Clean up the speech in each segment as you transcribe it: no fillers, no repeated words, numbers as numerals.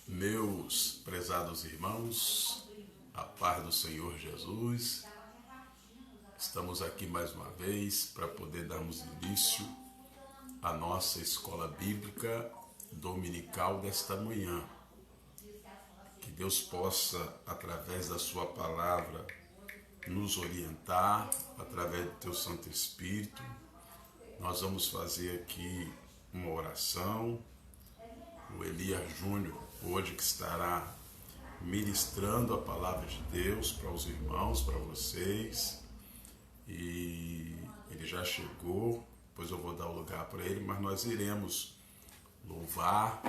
Meus prezados irmãos, a paz do Senhor Jesus, estamos aqui mais uma vez para poder darmos início à nossa escola bíblica dominical desta manhã. Que Deus possa, através da sua palavra, nos orientar, através do teu Santo Espírito. Nós vamos fazer aqui uma oração. O Elias Júnior, hoje, que estará ministrando a palavra de Deus para os irmãos, para vocês. E ele já chegou, depois eu vou dar o lugar para ele, mas nós iremos louvar,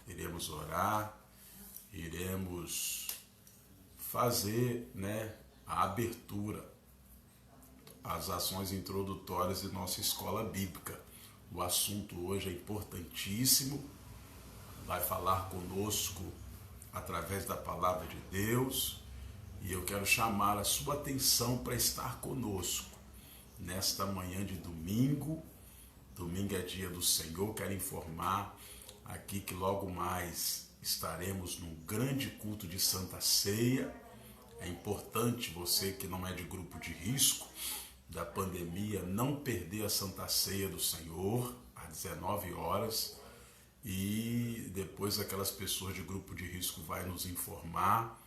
iremos orar, iremos fazer, a abertura, as ações introdutórias de nossa escola bíblica. O assunto hoje é importantíssimo, vai falar conosco através da palavra de Deus, e eu quero chamar a sua atenção para estar conosco nesta manhã de domingo. Domingo é dia do Senhor. Quero informar aqui que logo mais estaremos num grande culto de Santa Ceia. É importante você que não é de grupo de risco da pandemia não perder a Santa Ceia do Senhor às 19 horas. E depois aquelas pessoas de grupo de risco vai nos informar,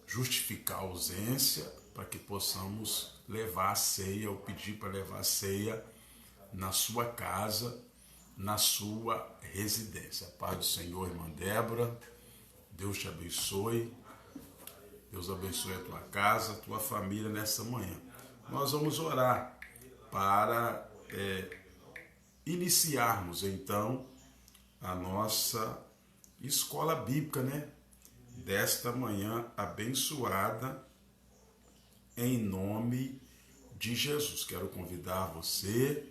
justificar a ausência, para que possamos levar a ceia ou pedir para levar a ceia na sua casa, na sua residência. Paz do Senhor, irmã Débora, Deus te abençoe, Deus abençoe a tua casa, a tua família nessa manhã. Nós vamos orar para iniciarmos então a nossa escola bíblica, desta manhã abençoada, em nome de Jesus. Quero convidar você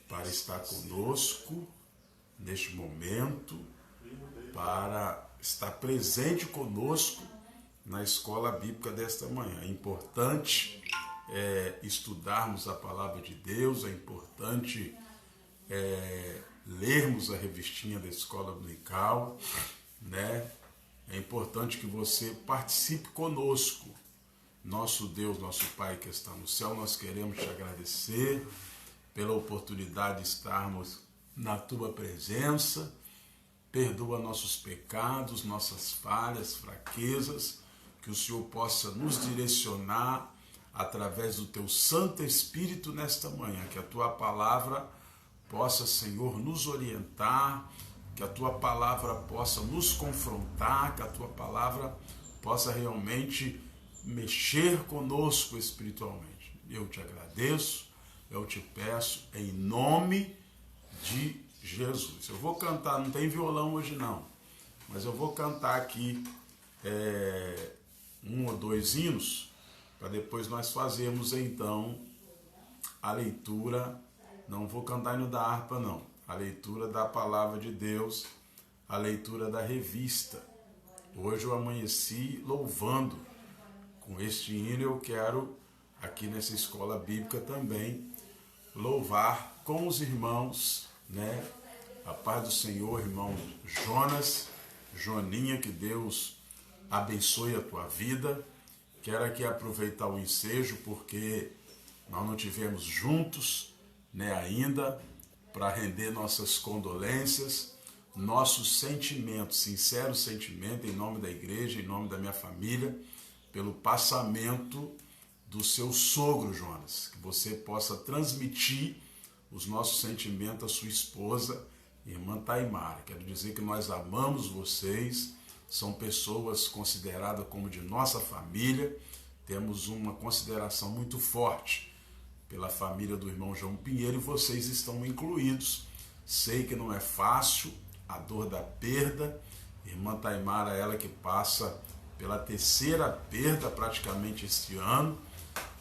para estar conosco neste momento, para estar presente conosco na escola bíblica desta manhã. É importante estudarmos a palavra de Deus, é importante lermos a revistinha da escola dominical, É importante que você participe conosco. Nosso Deus, nosso Pai que está no céu, nós queremos te agradecer pela oportunidade de estarmos na tua presença. Perdoa nossos pecados, nossas falhas, fraquezas, que o Senhor possa nos direcionar através do teu Santo Espírito nesta manhã, que a tua palavra possa, Senhor, nos orientar, que a tua palavra possa nos confrontar, que a tua palavra possa realmente mexer conosco espiritualmente. Eu te agradeço, eu te peço, em nome de Jesus. Eu vou cantar, não tem violão hoje não, mas eu vou cantar aqui um ou dois hinos, para depois nós fazermos então a leitura. Não vou cantar hino da harpa, não. A leitura da palavra de Deus, a leitura da revista. Hoje eu amanheci louvando com este hino. Eu quero, aqui nessa escola bíblica também, louvar com os irmãos, A paz do Senhor, irmão Jonas, Joninha, que Deus abençoe a tua vida. Quero aqui aproveitar o ensejo, porque nós não tivemos juntos, ainda, para render nossas condolências, nossos sentimentos, sinceros sentimentos, em nome da igreja, em nome da minha família, pelo passamento do seu sogro, Jonas. Que você possa transmitir os nossos sentimentos à sua esposa, irmã Taimara. Quero dizer que nós amamos vocês, são pessoas consideradas como de nossa família, temos uma consideração muito forte pela família do irmão João Pinheiro, e vocês estão incluídos. Sei que não é fácil a dor da perda. Irmã Taimara, ela que passa pela terceira perda praticamente este ano.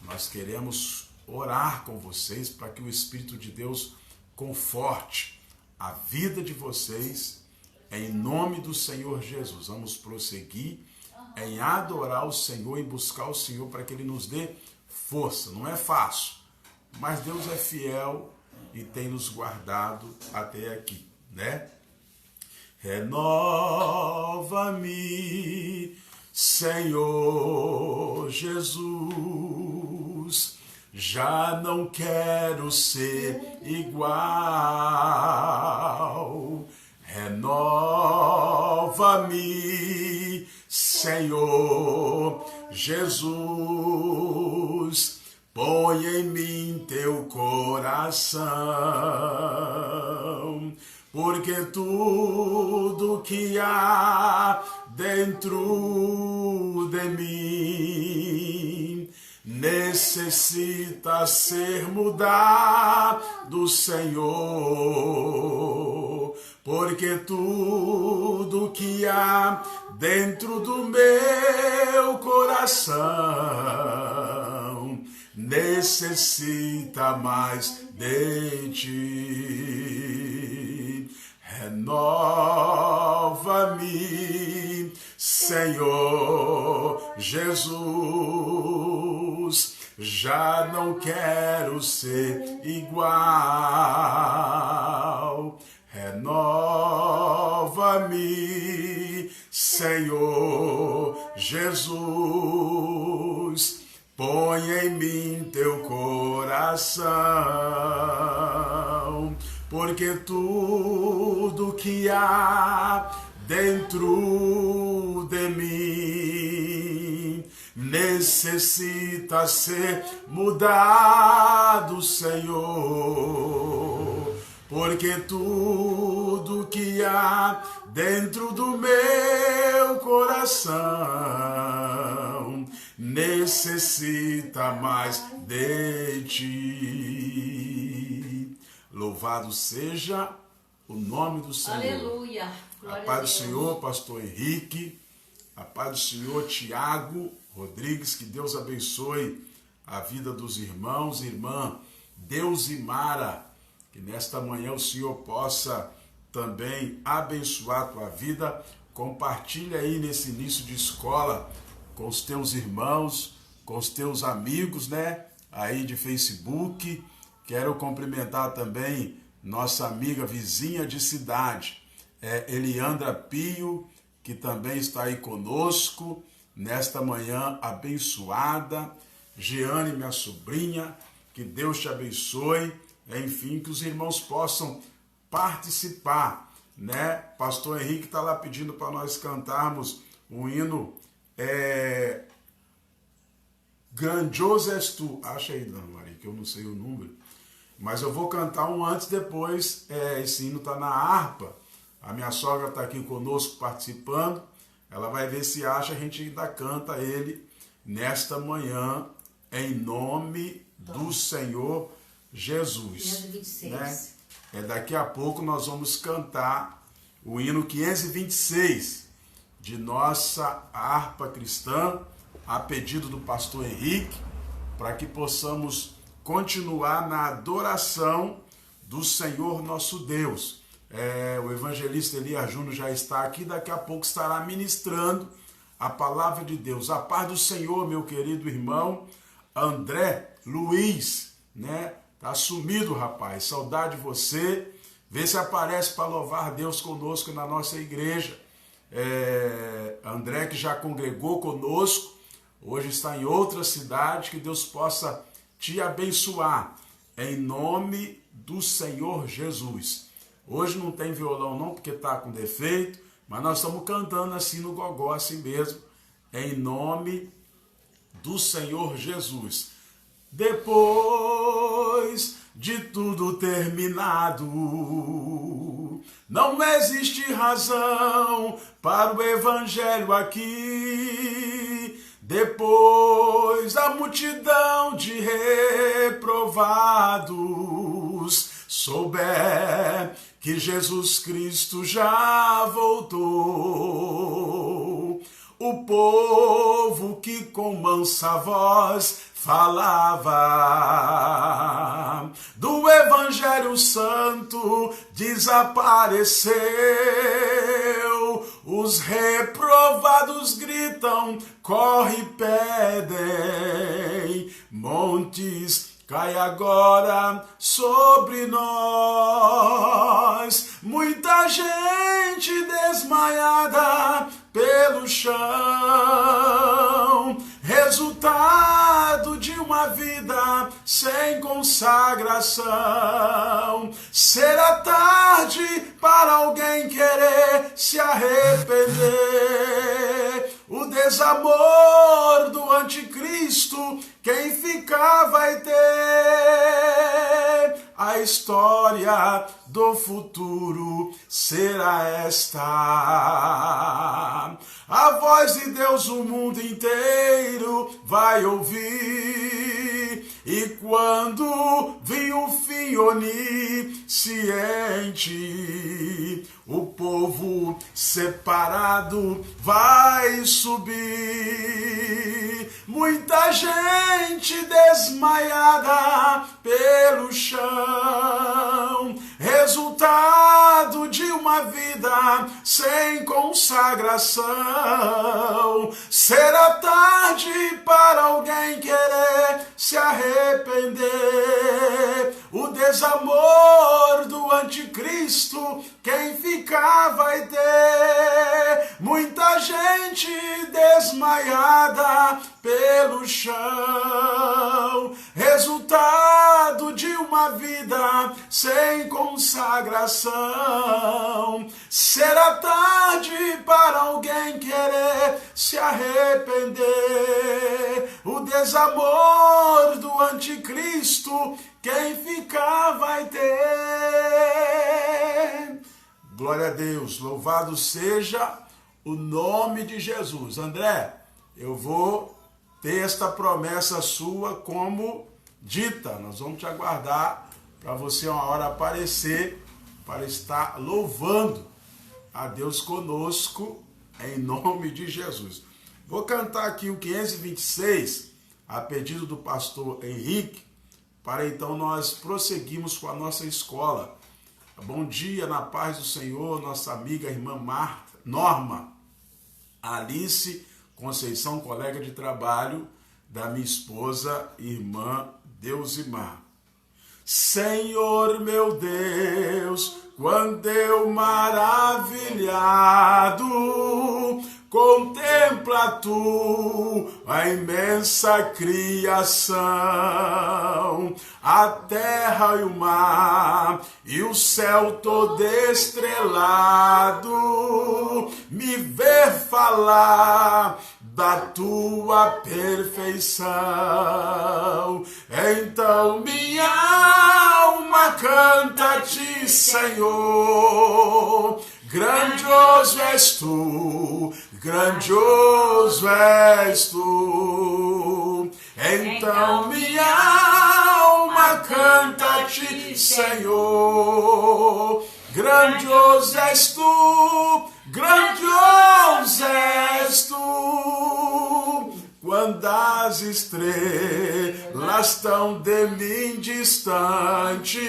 Nós queremos orar com vocês para que o Espírito de Deus conforte a vida de vocês, em nome do Senhor Jesus. Vamos prosseguir em adorar o Senhor e buscar o Senhor para que Ele nos dê força. Não é fácil, mas Deus é fiel e tem nos guardado até aqui, Renova renova-me, Senhor Jesus. Já não quero ser igual. Renova-me, Senhor Jesus. Põe em mim teu coração, porque tudo que há dentro de mim necessita ser mudado, Senhor, porque tudo que há dentro do meu coração necessita mais de ti. Renova-me, Senhor Jesus. Já não quero ser igual. Renova-me, Senhor Jesus. Põe em mim teu coração, porque tudo que há dentro de mim necessita ser mudado, Senhor, porque tudo que há dentro do meu coração necessita mais de ti. Louvado seja o nome do Senhor. Aleluia. A paz do Senhor, pastor Henrique. A paz do Senhor, Tiago Rodrigues. Que Deus abençoe a vida dos irmãos e irmã Deusimara. Que nesta manhã o Senhor possa também abençoar a tua vida. Compartilha aí nesse início de escola com os teus irmãos, com os teus amigos, né? Aí de Facebook. Quero cumprimentar também nossa amiga vizinha de cidade, Eliandra Pio, que também está aí conosco nesta manhã abençoada. Jeane, minha sobrinha, que Deus te abençoe. Enfim, que os irmãos possam participar, né? Pastor Henrique está lá pedindo para nós cantarmos um hino, Grandioso és tu. Acha aí, Dona Maria, que eu não sei o número. Mas eu vou cantar um antes, depois. Esse hino está na harpa. A minha sogra está aqui conosco participando. Ela vai ver se acha, a gente ainda canta ele nesta manhã, em nome do Senhor Jesus. 526. Né? Daqui a pouco nós vamos cantar o hino 526 de nossa harpa cristã, a pedido do pastor Henrique, para que possamos continuar na adoração do Senhor nosso Deus. O evangelista Elias Júnior já está aqui, daqui a pouco estará ministrando a palavra de Deus. A paz do Senhor, meu querido irmão André Luiz, né? Tá sumido, rapaz, saudade de você. Vê se aparece para louvar Deus conosco na nossa igreja. André, que já congregou conosco, hoje está em outra cidade, que Deus possa te abençoar, em nome do Senhor Jesus. Hoje não tem violão não, porque está com defeito, mas nós estamos cantando assim no gogó, assim mesmo, em nome do Senhor Jesus. Depois de tudo terminado, não existe razão para o evangelho aqui. Depois da multidão de reprovados souber que Jesus Cristo já voltou, o povo que com mansa voz falava do Evangelho Santo desapareceu. Os reprovados gritam, corre e pedem, montes, cai agora sobre nós. Muita gente desmaiada chão, resultado de uma vida sem consagração. Será tarde para alguém querer se arrepender. O desamor do anticristo, quem ficar vai ter. A história do futuro será esta. A voz de Deus o mundo inteiro vai ouvir. E quando vir o fim onisciente, o povo separado vai subir. Muita gente desmaiada pelo chão, resultado de uma vida sem consagração. Será tarde para alguém querer se arrepender. O desamor do anticristo, quem ficar vai ter. Muita gente desmaiada pelo chão, resultado de uma vida sem consagração. Será tarde para alguém querer se arrepender. O desamor do anticristo, quem ficar vai ter. Glória a Deus, louvado seja o nome de Jesus. André, eu vou ter esta promessa sua como dita. Nós vamos te aguardar para você uma hora aparecer, para estar louvando a Deus conosco, em nome de Jesus. Vou cantar aqui o 526, a pedido do pastor Henrique, para então nós prosseguirmos com a nossa escola. Bom dia, na paz do Senhor, nossa amiga irmã Norma Alice Conceição, colega de trabalho da minha esposa, irmã Deusimar. Senhor meu Deus, quando eu maravilhado contempla tu a imensa criação, a terra e o mar e o céu todo estrelado, me ver falar da tua perfeição. Então minha alma canta-te, Senhor. Grandioso és tu, grandioso és tu. Então minha alma canta-te, Senhor. Grandioso és tu, grandioso és tu. Quando as estrelas estão de mim distantes,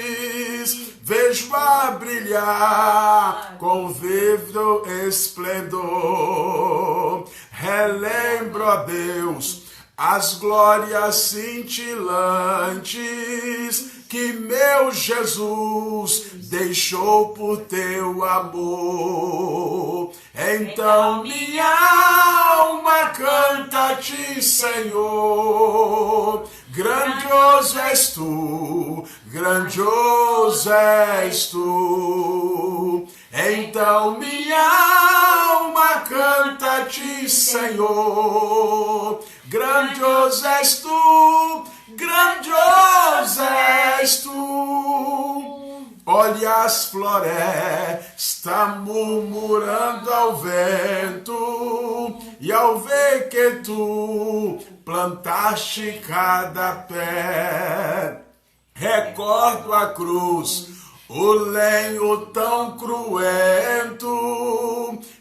vejo a brilhar com vivo esplendor. Relembro a Deus as glórias cintilantes que meu Jesus deixou por teu amor. Então minha alma canta-te, Senhor. Grandioso és tu, grandioso és tu. Então minha alma canta-te, Senhor. Grandioso és tu, grandioso és tu. Olha as florestas murmurando ao vento, e ao ver que tu plantaste cada pé, recordo a cruz, o lenho tão cruento,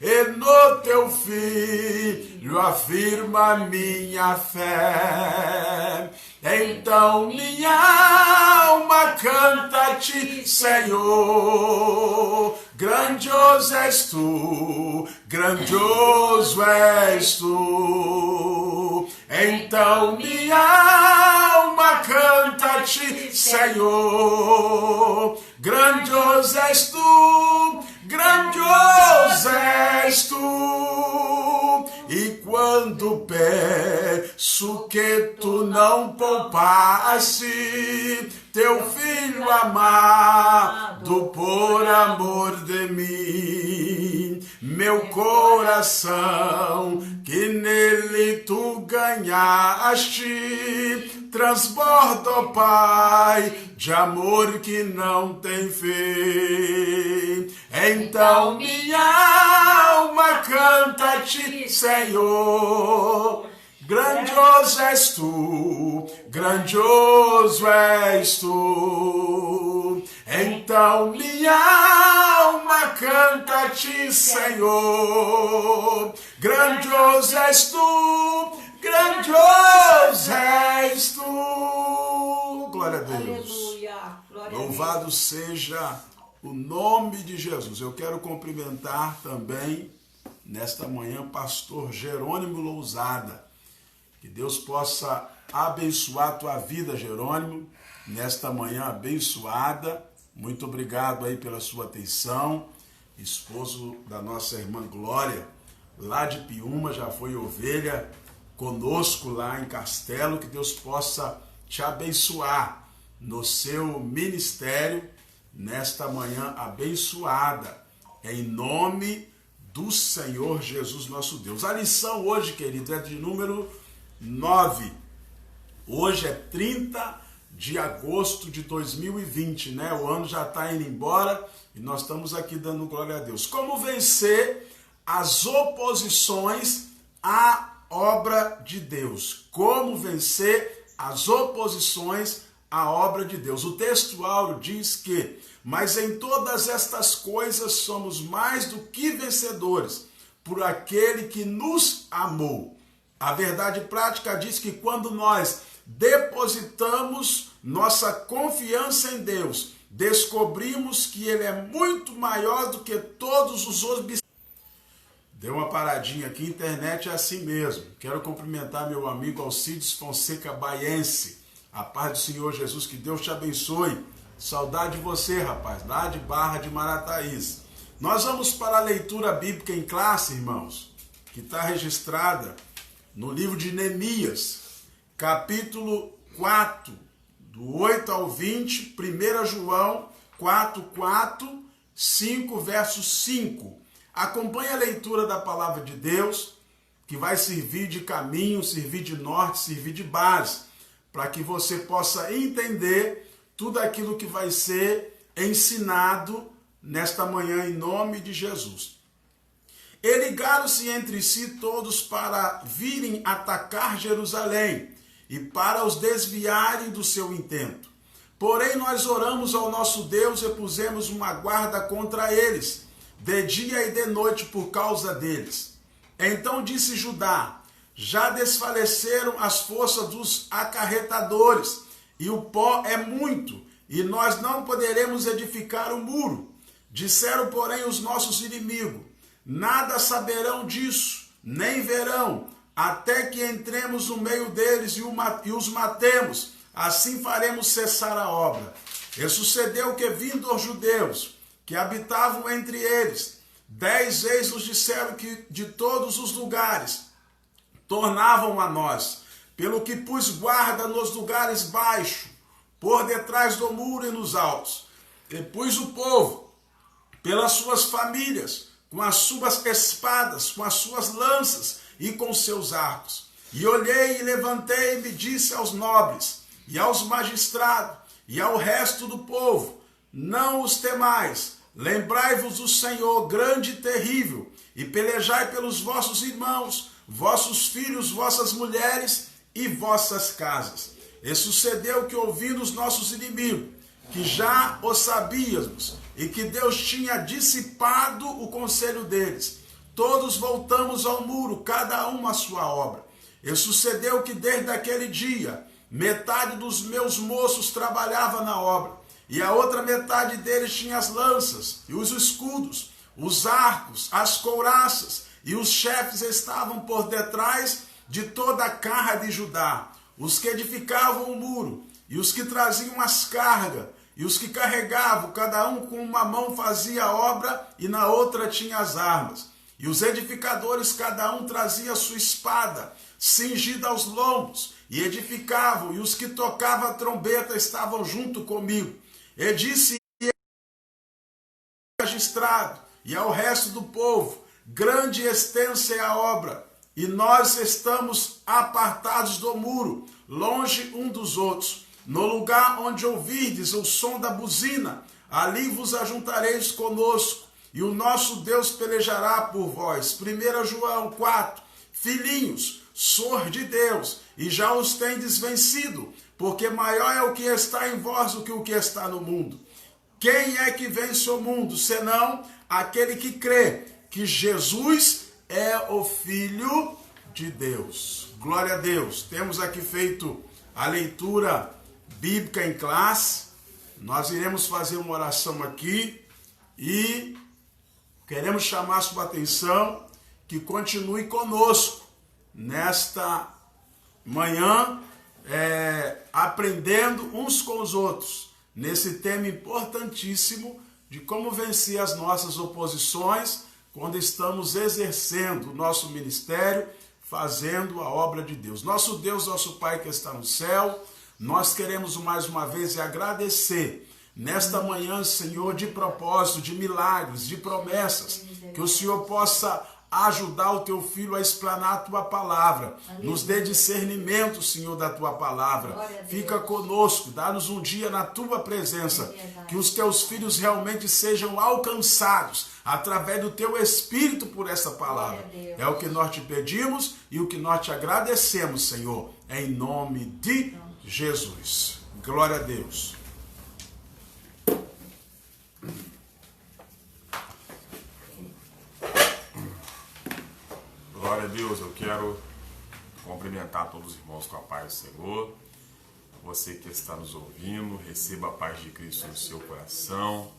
e no teu filho afirma minha fé. Então minha alma canta-te, Senhor. Grandioso és tu, grandioso és tu. Então minha alma canta-te, Senhor. Grandioso és tu, grandioso és tu. quando peço que tu não poupasse teu filho amado por amor de mim, meu coração que nele tu ganhaste, transborda, ó Pai, de amor que não tem fim. Então minha alma canta-te, Senhor. Grandioso és tu, grandioso és tu. Então minha alma canta-te, Senhor. Grandioso és tu, grandioso és tu. Glória a Deus. Aleluia. Glória Louvado a Deus. seja o nome de Jesus. Eu quero cumprimentar também nesta manhã pastor Jerônimo Lousada. Que Deus possa abençoar a tua vida, Jerônimo, nesta manhã abençoada. Muito obrigado aí pela sua atenção. Esposo da nossa irmã Glória, lá de Piúma, já foi ovelha conosco lá em Castelo. Que Deus possa te abençoar no seu ministério, nesta manhã abençoada, em nome do Senhor Jesus nosso Deus. A lição hoje, querido, é de número 9. Hoje é 30 de agosto de 2020, né? O ano já está indo embora e nós estamos aqui dando glória a Deus. Como vencer as oposições à obra de Deus? Como vencer as oposições à obra de Deus? O texto áureo diz que: mas em todas estas coisas somos mais do que vencedores por aquele que nos amou. A verdade prática diz que quando nós depositamos nossa confiança em Deus, descobrimos que Ele é muito maior do que todos os outros. Deu uma paradinha aqui, internet é assim mesmo. Quero cumprimentar meu amigo Alcides Fonseca Baiense. A paz do Senhor Jesus, que Deus te abençoe. Saudade de você, rapaz, lá de Barra de Marataízes. Nós vamos para a leitura bíblica em classe, irmãos, que está registrada no livro de Neemias, capítulo 4, do 8 ao 20, 1 João 4, 5, verso 5. Acompanhe a leitura da palavra de Deus, que vai servir de caminho, servir de norte, servir de base, para que você possa entender tudo aquilo que vai ser ensinado nesta manhã em nome de Jesus. E ligaram-se entre si todos para virem atacar Jerusalém e para os desviarem do seu intento. Porém, nós oramos ao nosso Deus e pusemos uma guarda contra eles, de dia e de noite por causa deles. Então disse Judá: já desfaleceram as forças dos acarretadores, e o pó é muito, e nós não poderemos edificar o muro. Disseram, porém, os nossos inimigos: nada saberão disso, nem verão, até que entremos no meio deles e os matemos. Assim faremos cessar a obra. E sucedeu que, vindo os judeus que habitavam entre eles, 10 vezes nos disseram que de todos os lugares tornavam a nós, pelo que pus guarda nos lugares baixos, por detrás do muro e nos altos. E pus o povo pelas suas famílias, com as suas espadas, com as suas lanças e com seus arcos. E olhei e levantei-me e disse aos nobres e aos magistrados e ao resto do povo: não os temais, lembrai-vos do Senhor grande e terrível, e pelejai pelos vossos irmãos, vossos filhos, vossas mulheres e vossas casas. E sucedeu que, ouvindo os nossos inimigos, que já o sabíamos, e que Deus tinha dissipado o conselho deles, todos voltamos ao muro, cada um à sua obra. E sucedeu que desde aquele dia, metade dos meus moços trabalhava na obra, e a outra metade deles tinha as lanças, e os escudos, os arcos, as couraças, e os chefes estavam por detrás de toda a carra de Judá, os que edificavam o muro, e os que traziam as cargas, e os que carregavam, cada um com uma mão fazia a obra, e na outra tinha as armas. E os edificadores, cada um trazia a sua espada, cingida aos lombos, e edificavam, e os que tocavam a trombeta estavam junto comigo. E disse ao magistrado e ao resto do povo: grande e extensa é a obra, e nós estamos apartados do muro, longe um dos outros. No lugar onde ouvirdes o som da buzina, ali vos ajuntareis conosco, e o nosso Deus pelejará por vós. 1 João 4. Filhinhos, sois de Deus, e já os tendes vencido, porque maior é o que está em vós do que o que está no mundo. Quem é que vence o mundo, senão aquele que crê que Jesus é o Filho de Deus? Glória a Deus. Temos aqui feito a leitura bíblica em classe. Nós iremos fazer uma oração aqui e queremos chamar a sua atenção que continue conosco nesta manhã, aprendendo uns com os outros nesse tema importantíssimo de como vencer as nossas oposições quando estamos exercendo o nosso ministério, fazendo a obra de Deus. Nosso Deus, nosso Pai que está no céu, nós queremos mais uma vez agradecer nesta manhã, Senhor, de propósito, de milagres, de promessas, que o Senhor possa ajudar o teu filho a explanar a tua palavra. Nos dê discernimento, Senhor, da tua palavra. Fica conosco, dá-nos um dia na tua presença, que os teus filhos realmente sejam alcançados através do teu Espírito por essa palavra. É o que nós te pedimos e o que nós te agradecemos, Senhor, em nome de Jesus. Glória a Deus. Glória a Deus, eu quero cumprimentar todos os irmãos com a paz do Senhor. Você que está nos ouvindo, receba a paz de Cristo no seu coração,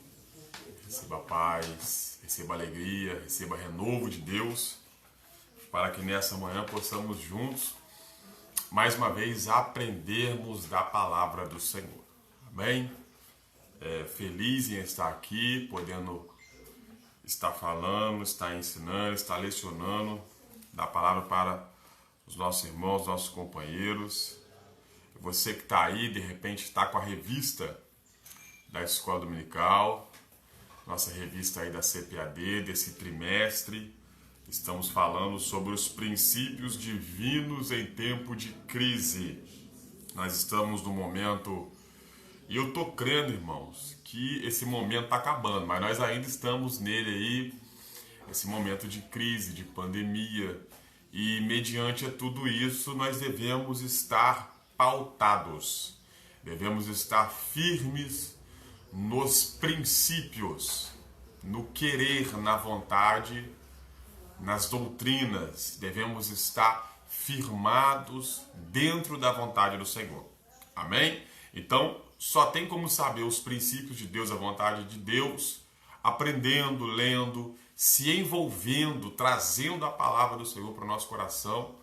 receba a paz, receba a alegria, receba renovo de Deus, para que nessa manhã possamos juntos, mais uma vez, aprendermos da palavra do Senhor. Amém? Feliz em estar aqui, podendo estar falando, estar ensinando, estar lecionando da palavra para os nossos irmãos, nossos companheiros. Você que está aí, de repente está com a revista da Escola Dominical, nossa revista aí da CPAD, desse trimestre. Estamos falando sobre os princípios divinos em tempo de crise. Nós estamos no momento, e eu estou crendo, irmãos, que esse momento está acabando, mas nós ainda estamos nele aí, esse momento de crise, de pandemia, e mediante tudo isso nós devemos estar pautados, devemos estar firmes nos princípios, no querer, na vontade, nas doutrinas, devemos estar firmados dentro da vontade do Senhor. Amém? Então, só tem como saber os princípios de Deus, a vontade de Deus, aprendendo, lendo, se envolvendo, trazendo a palavra do Senhor para o nosso coração,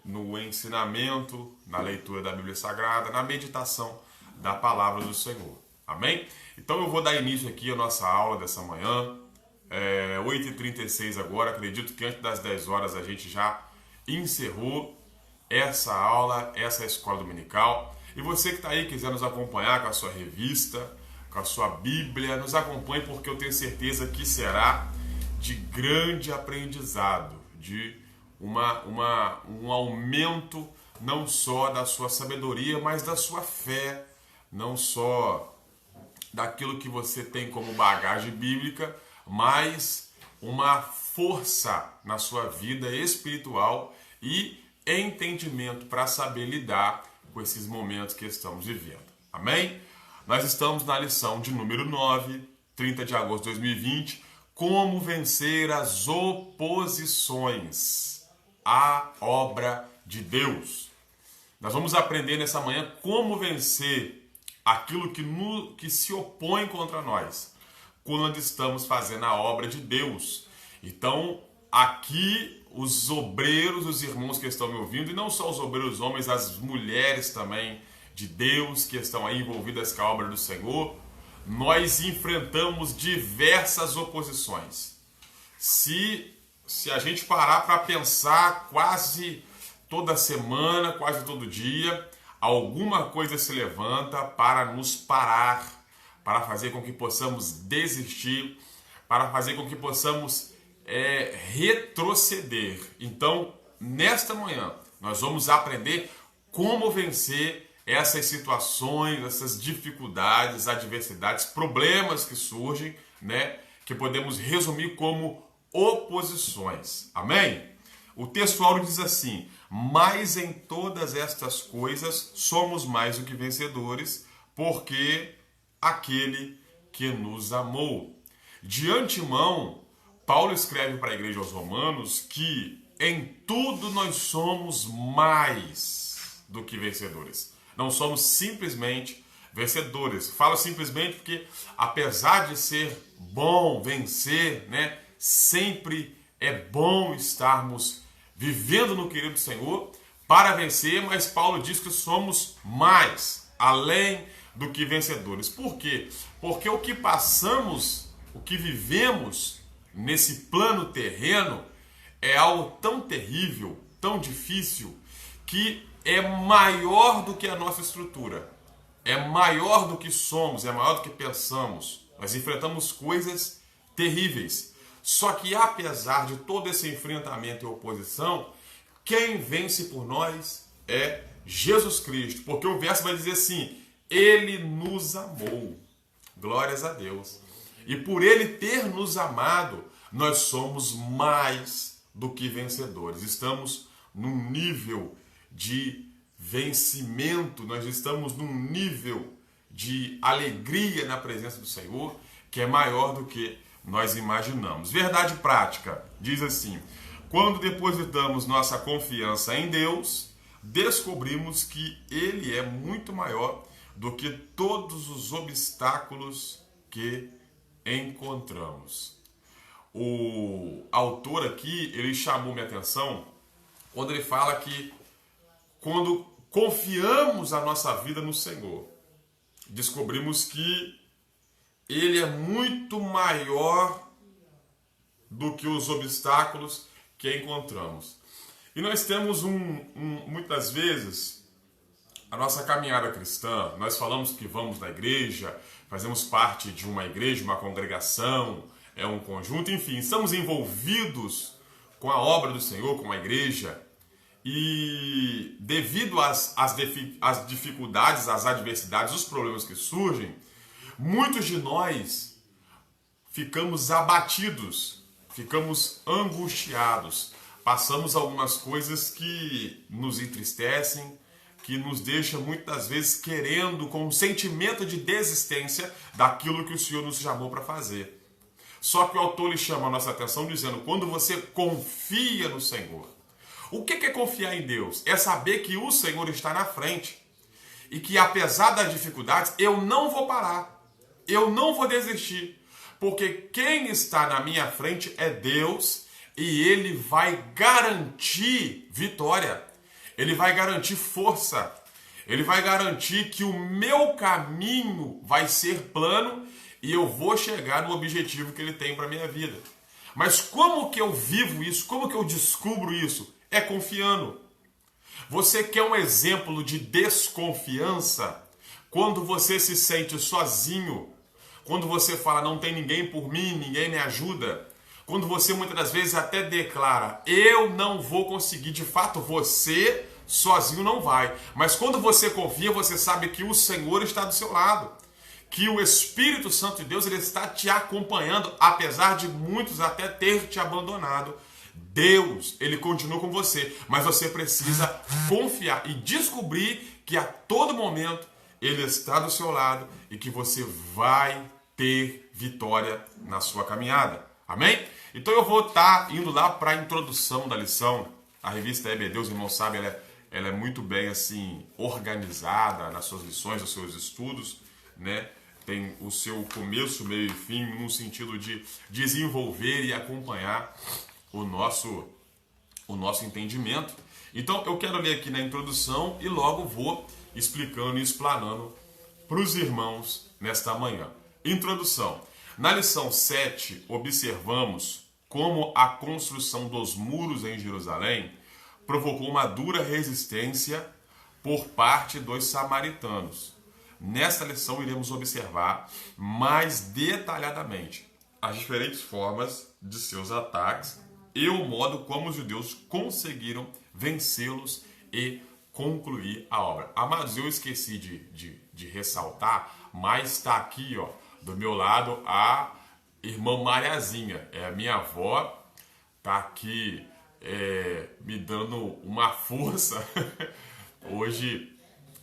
no ensinamento, na leitura da Bíblia Sagrada, na meditação da palavra do Senhor. Amém? Então eu vou dar início aqui à nossa aula dessa manhã, 8h36 agora, acredito que antes das 10 horas a gente já encerrou essa aula, essa escola dominical. E você que está aí, quiser nos acompanhar com a sua revista, com a sua Bíblia, nos acompanhe, porque eu tenho certeza que será de grande aprendizado, de um aumento não só da sua sabedoria, mas da sua fé, não só daquilo que você tem como bagagem bíblica, mas uma força na sua vida espiritual e entendimento para saber lidar com esses momentos que estamos vivendo. Amém? Nós estamos na lição de número 9, 30 de agosto de 2020, como vencer as oposições à obra de Deus. Nós vamos aprender nessa manhã como vencer aquilo que se opõe contra nós, quando estamos fazendo a obra de Deus. Então, aqui, os obreiros, os irmãos que estão me ouvindo, e não só os obreiros homens, as mulheres também de Deus que estão aí envolvidas com a obra do Senhor, nós enfrentamos diversas oposições. Se se a gente parar para pensar quase toda semana, quase todo dia, alguma coisa se levanta para nos parar, para fazer com que possamos desistir, para fazer com que possamos retroceder. Então, nesta manhã, nós vamos aprender como vencer essas situações, essas dificuldades, adversidades, problemas que surgem, né? Que podemos resumir como oposições. Amém? O texto áureo diz assim: mas em todas estas coisas somos mais do que vencedores, porque aquele que nos amou. De antemão, Paulo escreve para a igreja aos Romanos que em tudo nós somos mais do que vencedores. Não somos simplesmente vencedores. Falo simplesmente porque, apesar de ser bom vencer, né, sempre é bom estarmos vivendo no querido Senhor para vencer, mas Paulo diz que somos mais, além do que vencedores. Por quê? Porque o que passamos, o que vivemos nesse plano terreno é algo tão terrível, tão difícil, que é maior do que a nossa estrutura. É maior do que somos, é maior do que pensamos. Nós enfrentamos coisas terríveis. Só que apesar de todo esse enfrentamento e oposição, quem vence por nós é Jesus Cristo. Porque o verso vai dizer assim: Ele nos amou. Glórias a Deus. E por Ele ter nos amado, nós somos mais do que vencedores. Estamos num nível de vencimento, nós estamos num nível de alegria na presença do Senhor que é maior do que nós imaginamos. Verdade prática, diz assim: quando depositamos nossa confiança em Deus, descobrimos que Ele é muito maior do que todos os obstáculos que encontramos. O autor aqui, ele chamou minha atenção quando ele fala que quando confiamos a nossa vida no Senhor, descobrimos que Ele é muito maior do que os obstáculos que encontramos. E nós temos muitas vezes, a nossa caminhada cristã, nós falamos que vamos na igreja, fazemos parte de uma igreja, uma congregação, é um conjunto, enfim, estamos envolvidos com a obra do Senhor, com a igreja, e devido às dificuldades, às adversidades, os problemas que surgem, muitos de nós ficamos abatidos, ficamos angustiados, passamos algumas coisas que nos entristecem, que nos deixam muitas vezes querendo, com um sentimento de desistência daquilo que o Senhor nos chamou para fazer. Só que o autor lhe chama a nossa atenção dizendo: quando você confia no Senhor. O que é confiar em Deus? É saber que o Senhor está na frente e que, apesar das dificuldades, eu não vou parar, eu não vou desistir, porque quem está na minha frente é Deus e Ele vai garantir vitória, Ele vai garantir força, Ele vai garantir que o meu caminho vai ser plano e eu vou chegar no objetivo que Ele tem para a minha vida. Mas como que eu vivo isso? Como que eu descubro isso? É confiando. Você quer um exemplo de desconfiança? Quando você se sente sozinho, quando você fala, não tem ninguém por mim, ninguém me ajuda, quando você muitas das vezes até declara, eu não vou conseguir, de fato você sozinho não vai, mas quando você confia, você sabe que o Senhor está do seu lado, que o Espírito Santo de Deus ele está te acompanhando, apesar de muitos até ter te abandonado. Deus, Ele continua com você, mas você precisa confiar e descobrir que a todo momento Ele está do seu lado e que você vai ter vitória na sua caminhada. Amém? Então eu vou estar indo lá para a introdução da lição. A revista EBD, os irmãos sabem, ela é muito bem assim organizada nas suas lições, nos seus estudos, né? Tem o seu começo, meio e fim, no sentido de desenvolver e acompanhar o nosso entendimento. Então eu quero ler aqui na introdução e logo vou explicando e explanando para os irmãos nesta manhã. Introdução. Na lição 7, observamos como a construção dos muros em Jerusalém provocou uma dura resistência por parte dos samaritanos. Nesta lição iremos observar mais detalhadamente as diferentes formas de seus ataques e o modo como os judeus conseguiram vencê-los e concluir a obra. Amados, eu esqueci de ressaltar, mas está aqui, ó, do meu lado, a irmã Mariazinha, é a minha avó, está aqui me dando uma força. Hoje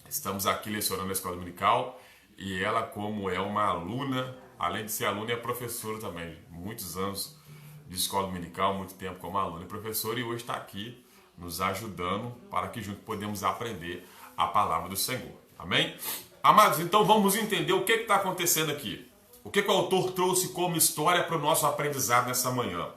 estamos aqui lecionando na escola dominical e ela, como é uma aluna, além de ser aluna, é professora também. Muitos anos de escola dominical, muito tempo como aluna e professora, e hoje está aqui nos ajudando para que juntos podemos aprender a palavra do Senhor. Amém? Amados, então vamos entender o que está acontecendo aqui. O que o autor trouxe como história para o nosso aprendizado nessa manhã.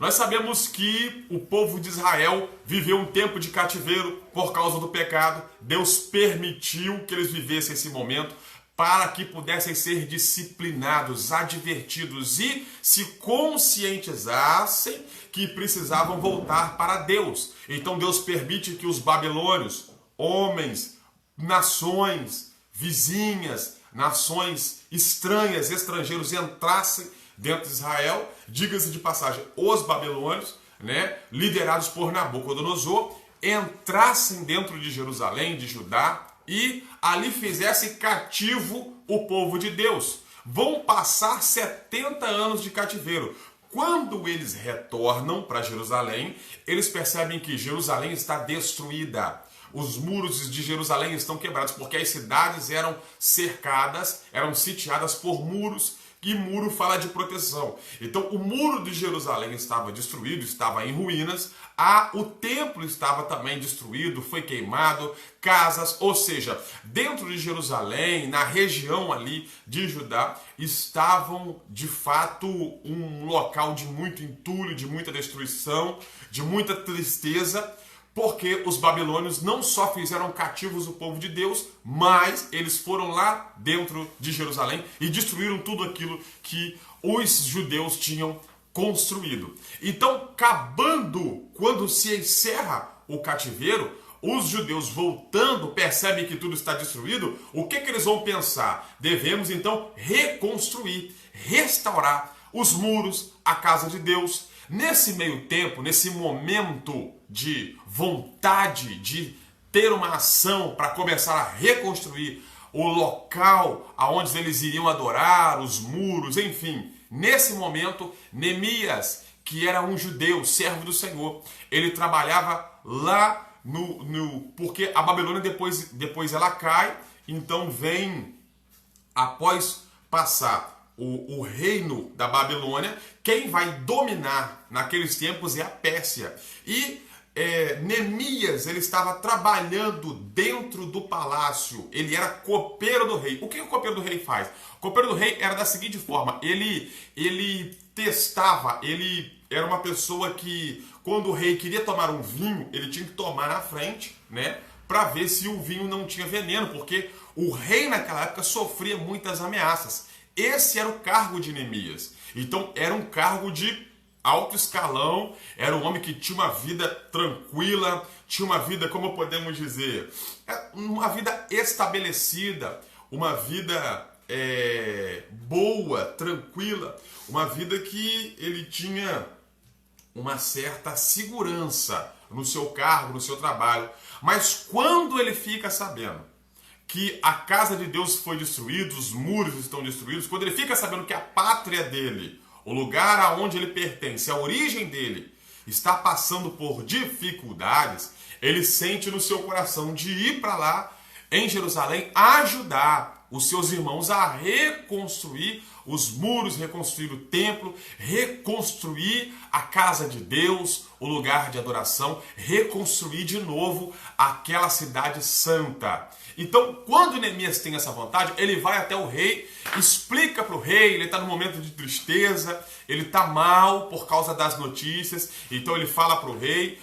Nós sabemos que o povo de Israel viveu um tempo de cativeiro por causa do pecado. Deus permitiu que eles vivessem esse momento para que pudessem ser disciplinados, advertidos e se conscientizassem que precisavam voltar para Deus. Então Deus permite que os babilônios, homens, nações vizinhas, nações estranhas, estrangeiros, entrassem dentro de Israel. Diga-se de passagem, os babilônios, liderados por Nabucodonosor, entrassem dentro de Jerusalém, de Judá, e ali fizessem cativo o povo de Deus. Vão passar 70 anos de cativeiro. Quando eles retornam para Jerusalém, eles percebem que Jerusalém está destruída. Os muros de Jerusalém estão quebrados, porque as cidades eram cercadas, eram sitiadas por muros, e muro fala de proteção. Então o muro de Jerusalém estava destruído, estava em ruínas, o templo estava também destruído, foi queimado, casas, ou seja, dentro de Jerusalém, na região ali de Judá, estavam de fato um local de muito entulho, de muita destruição, de muita tristeza, porque os babilônios não só fizeram cativos o povo de Deus, mas eles foram lá dentro de Jerusalém e destruíram tudo aquilo que os judeus tinham construído. Então, quando se encerra o cativeiro, os judeus voltando percebem que tudo está destruído. O que eles vão pensar? Devemos então reconstruir, restaurar os muros, a casa de Deus. Nesse meio tempo, nesse momento de vontade de ter uma ação para começar a reconstruir o local aonde eles iriam adorar, os muros, enfim. Nesse momento, Neemias, que era um judeu, servo do Senhor, ele trabalhava lá porque a Babilônia depois ela cai, então vem, após passar o reino da Babilônia, quem vai dominar naqueles tempos é a Pérsia. E Neemias, ele estava trabalhando dentro do palácio, ele era copeiro do rei. O que o copeiro do rei faz? O copeiro do rei era da seguinte forma, ele testava, ele era uma pessoa que, quando o rei queria tomar um vinho, ele tinha que tomar na frente, para ver se o vinho não tinha veneno, porque o rei naquela época sofria muitas ameaças. Esse era o cargo de Neemias. Então era um cargo de alto escalão, era um homem que tinha uma vida tranquila, tinha uma vida, como podemos dizer, uma vida estabelecida, uma vida boa, tranquila, uma vida que ele tinha uma certa segurança no seu cargo, no seu trabalho. Mas quando ele fica sabendo que a casa de Deus foi destruída, os muros estão destruídos, quando ele fica sabendo que a pátria dele, o lugar aonde ele pertence, a origem dele, está passando por dificuldades, ele sente no seu coração de ir para lá, em Jerusalém, ajudar os seus irmãos a reconstruir os muros, reconstruir o templo, reconstruir a casa de Deus, o lugar de adoração, reconstruir de novo aquela cidade santa. Então, quando Neemias tem essa vontade, ele vai até o rei, explica para o rei, ele está num momento de tristeza, ele está mal por causa das notícias, então ele fala para o rei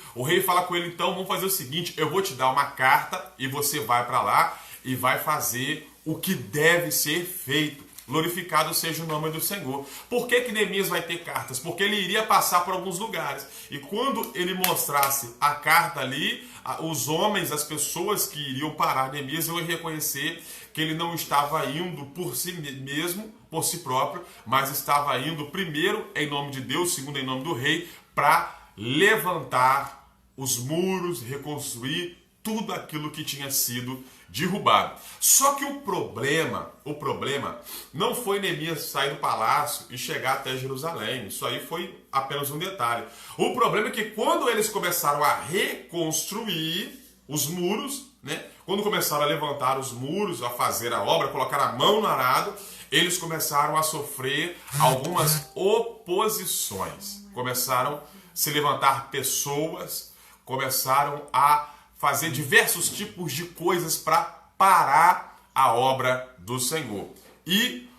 fala com ele, então vamos fazer o seguinte, eu vou te dar uma carta e você vai para lá e vai fazer o que deve ser feito. Glorificado seja o nome do Senhor. Por que Neemias vai ter cartas? Porque ele iria passar por alguns lugares. E quando ele mostrasse a carta ali, os homens, as pessoas que iriam parar Neemias, iam reconhecer que ele não estava indo por si mesmo, por si próprio, mas estava indo primeiro em nome de Deus, segundo em nome do rei, para levantar os muros, reconstruir tudo aquilo que tinha sido derrubado. Só que o problema não foi Neemias sair do palácio e chegar até Jerusalém. Isso aí foi apenas um detalhe. O problema é que quando eles começaram a reconstruir os muros, né? Quando começaram a levantar os muros, a fazer a obra, colocar a mão no arado, eles começaram a sofrer algumas oposições. Começaram a se levantar pessoas, começaram a fazer diversos tipos de coisas para parar a obra do Senhor. E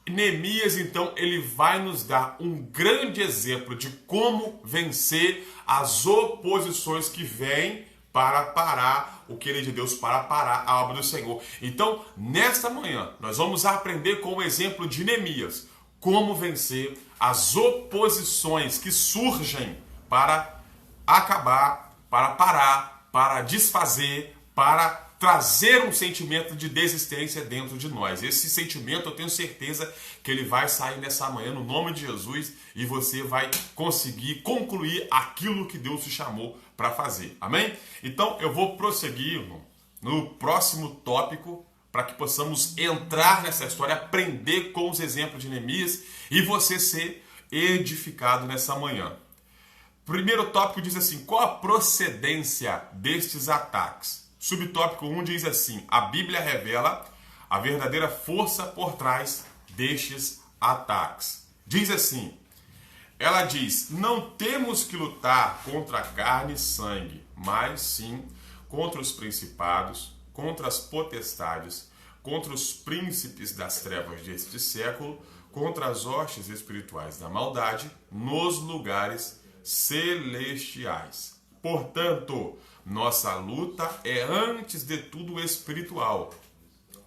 Neemias, então, ele vai nos dar um grande exemplo de como vencer as oposições que vêm para parar o querer de Deus, para parar a obra do Senhor. Então, nesta manhã, nós vamos aprender com o exemplo de Neemias como vencer as oposições que surgem para acabar, para parar, para desfazer, para trazer um sentimento de desistência dentro de nós. Esse sentimento, eu tenho certeza que ele vai sair nessa manhã no nome de Jesus e você vai conseguir concluir aquilo que Deus te chamou para fazer. Amém? Então, eu vou prosseguir, irmão, no próximo tópico para que possamos entrar nessa história, aprender com os exemplos de Neemias e você ser edificado nessa manhã. Primeiro tópico diz assim: qual a procedência destes ataques? Subtópico 1 diz assim: a Bíblia revela a verdadeira força por trás destes ataques. Diz assim, ela diz: não temos que lutar contra carne e sangue, mas sim contra os principados, contra as potestades, contra os príncipes das trevas deste século, contra as hostes espirituais da maldade nos lugares celestiais. Portanto, nossa luta é antes de tudo espiritual.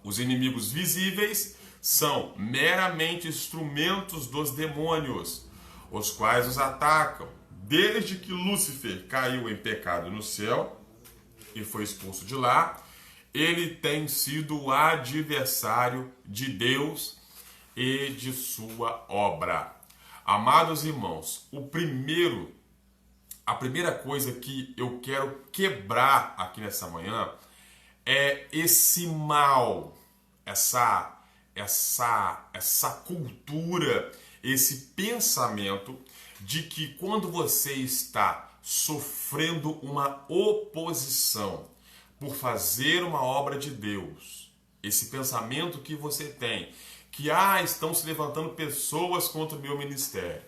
Os inimigos visíveis são meramente instrumentos dos demônios, os quais os atacam. Desde que Lúcifer caiu em pecado no céu e foi expulso de lá, ele tem sido o adversário de Deus e de sua obra. Amados irmãos, a primeira coisa que eu quero quebrar aqui nessa manhã é esse mal, essa cultura, esse pensamento de que quando você está sofrendo uma oposição por fazer uma obra de Deus, esse pensamento que você tem, que estão se levantando pessoas contra o meu ministério,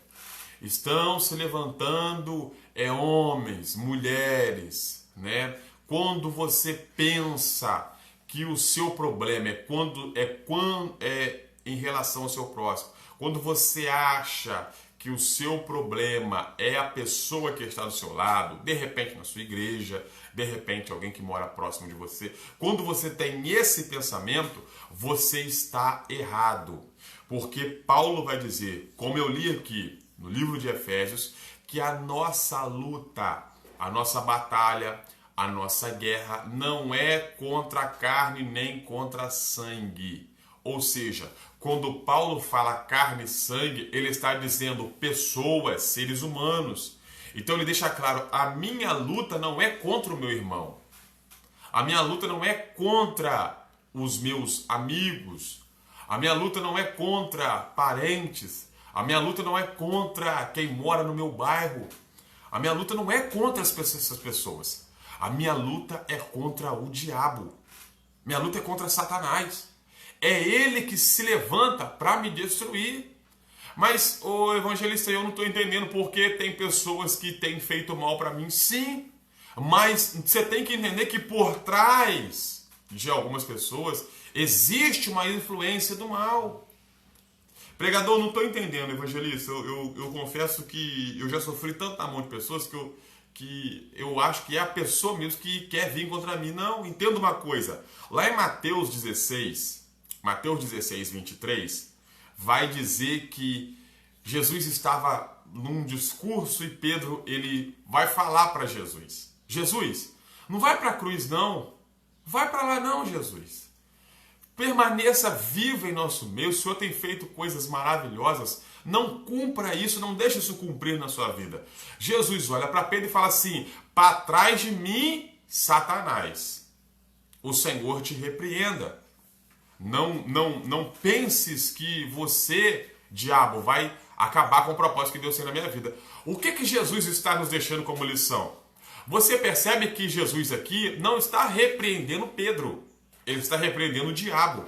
estão se levantando homens, mulheres, né? Quando você pensa que o seu problema é em relação ao seu próximo, quando você acha que o seu problema é a pessoa que está do seu lado, de repente na sua igreja, de repente alguém que mora próximo de você, quando você tem esse pensamento, você está errado. Porque Paulo vai dizer, como eu li aqui no livro de Efésios, que a nossa luta, a nossa batalha, a nossa guerra não é contra a carne nem contra sangue. Ou seja, quando Paulo fala carne e sangue, ele está dizendo pessoas, seres humanos. Então ele deixa claro, a minha luta não é contra o meu irmão. A minha luta não é contra os meus amigos. A minha luta não é contra parentes. A minha luta não é contra quem mora no meu bairro. A minha luta não é contra essas pessoas. A minha luta é contra o diabo. Minha luta é contra Satanás. É ele que se levanta para me destruir. Mas, evangelista, eu não estou entendendo porque tem pessoas que têm feito mal para mim. Sim, mas você tem que entender que por trás de algumas pessoas existe uma influência do mal. Pregador, não estou entendendo, evangelista. Eu confesso que eu já sofri tanto na mão de pessoas que eu acho que é a pessoa mesmo que quer vir contra mim. Não, entenda uma coisa. Lá em Mateus 16, 23, vai dizer que Jesus estava num discurso e Pedro ele vai falar para Jesus: Jesus, não vai para a cruz não, vai para lá não, Jesus. Permaneça vivo em nosso meio, o Senhor tem feito coisas maravilhosas, não cumpra isso, não deixe isso cumprir na sua vida. Jesus olha para Pedro e fala assim: para trás de mim, Satanás, o Senhor te repreenda. Não penses que você, diabo, vai acabar com o propósito que Deus tem na minha vida. O que Jesus está nos deixando como lição? Você percebe que Jesus aqui não está repreendendo Pedro. Ele está repreendendo o diabo.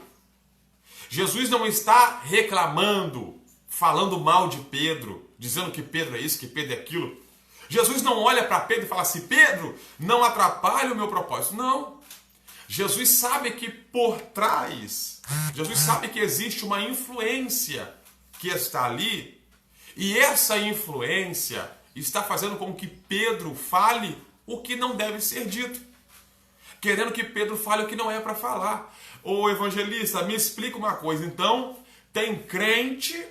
Jesus não está reclamando, falando mal de Pedro, dizendo que Pedro é isso, que Pedro é aquilo. Jesus não olha para Pedro e fala assim: Pedro, não atrapalhe o meu propósito. Não. Jesus sabe que por trás, Jesus sabe que existe uma influência que está ali, e essa influência está fazendo com que Pedro fale o que não deve ser dito, querendo que Pedro fale o que não é para falar. Ô evangelista, me explica uma coisa. Então, tem crente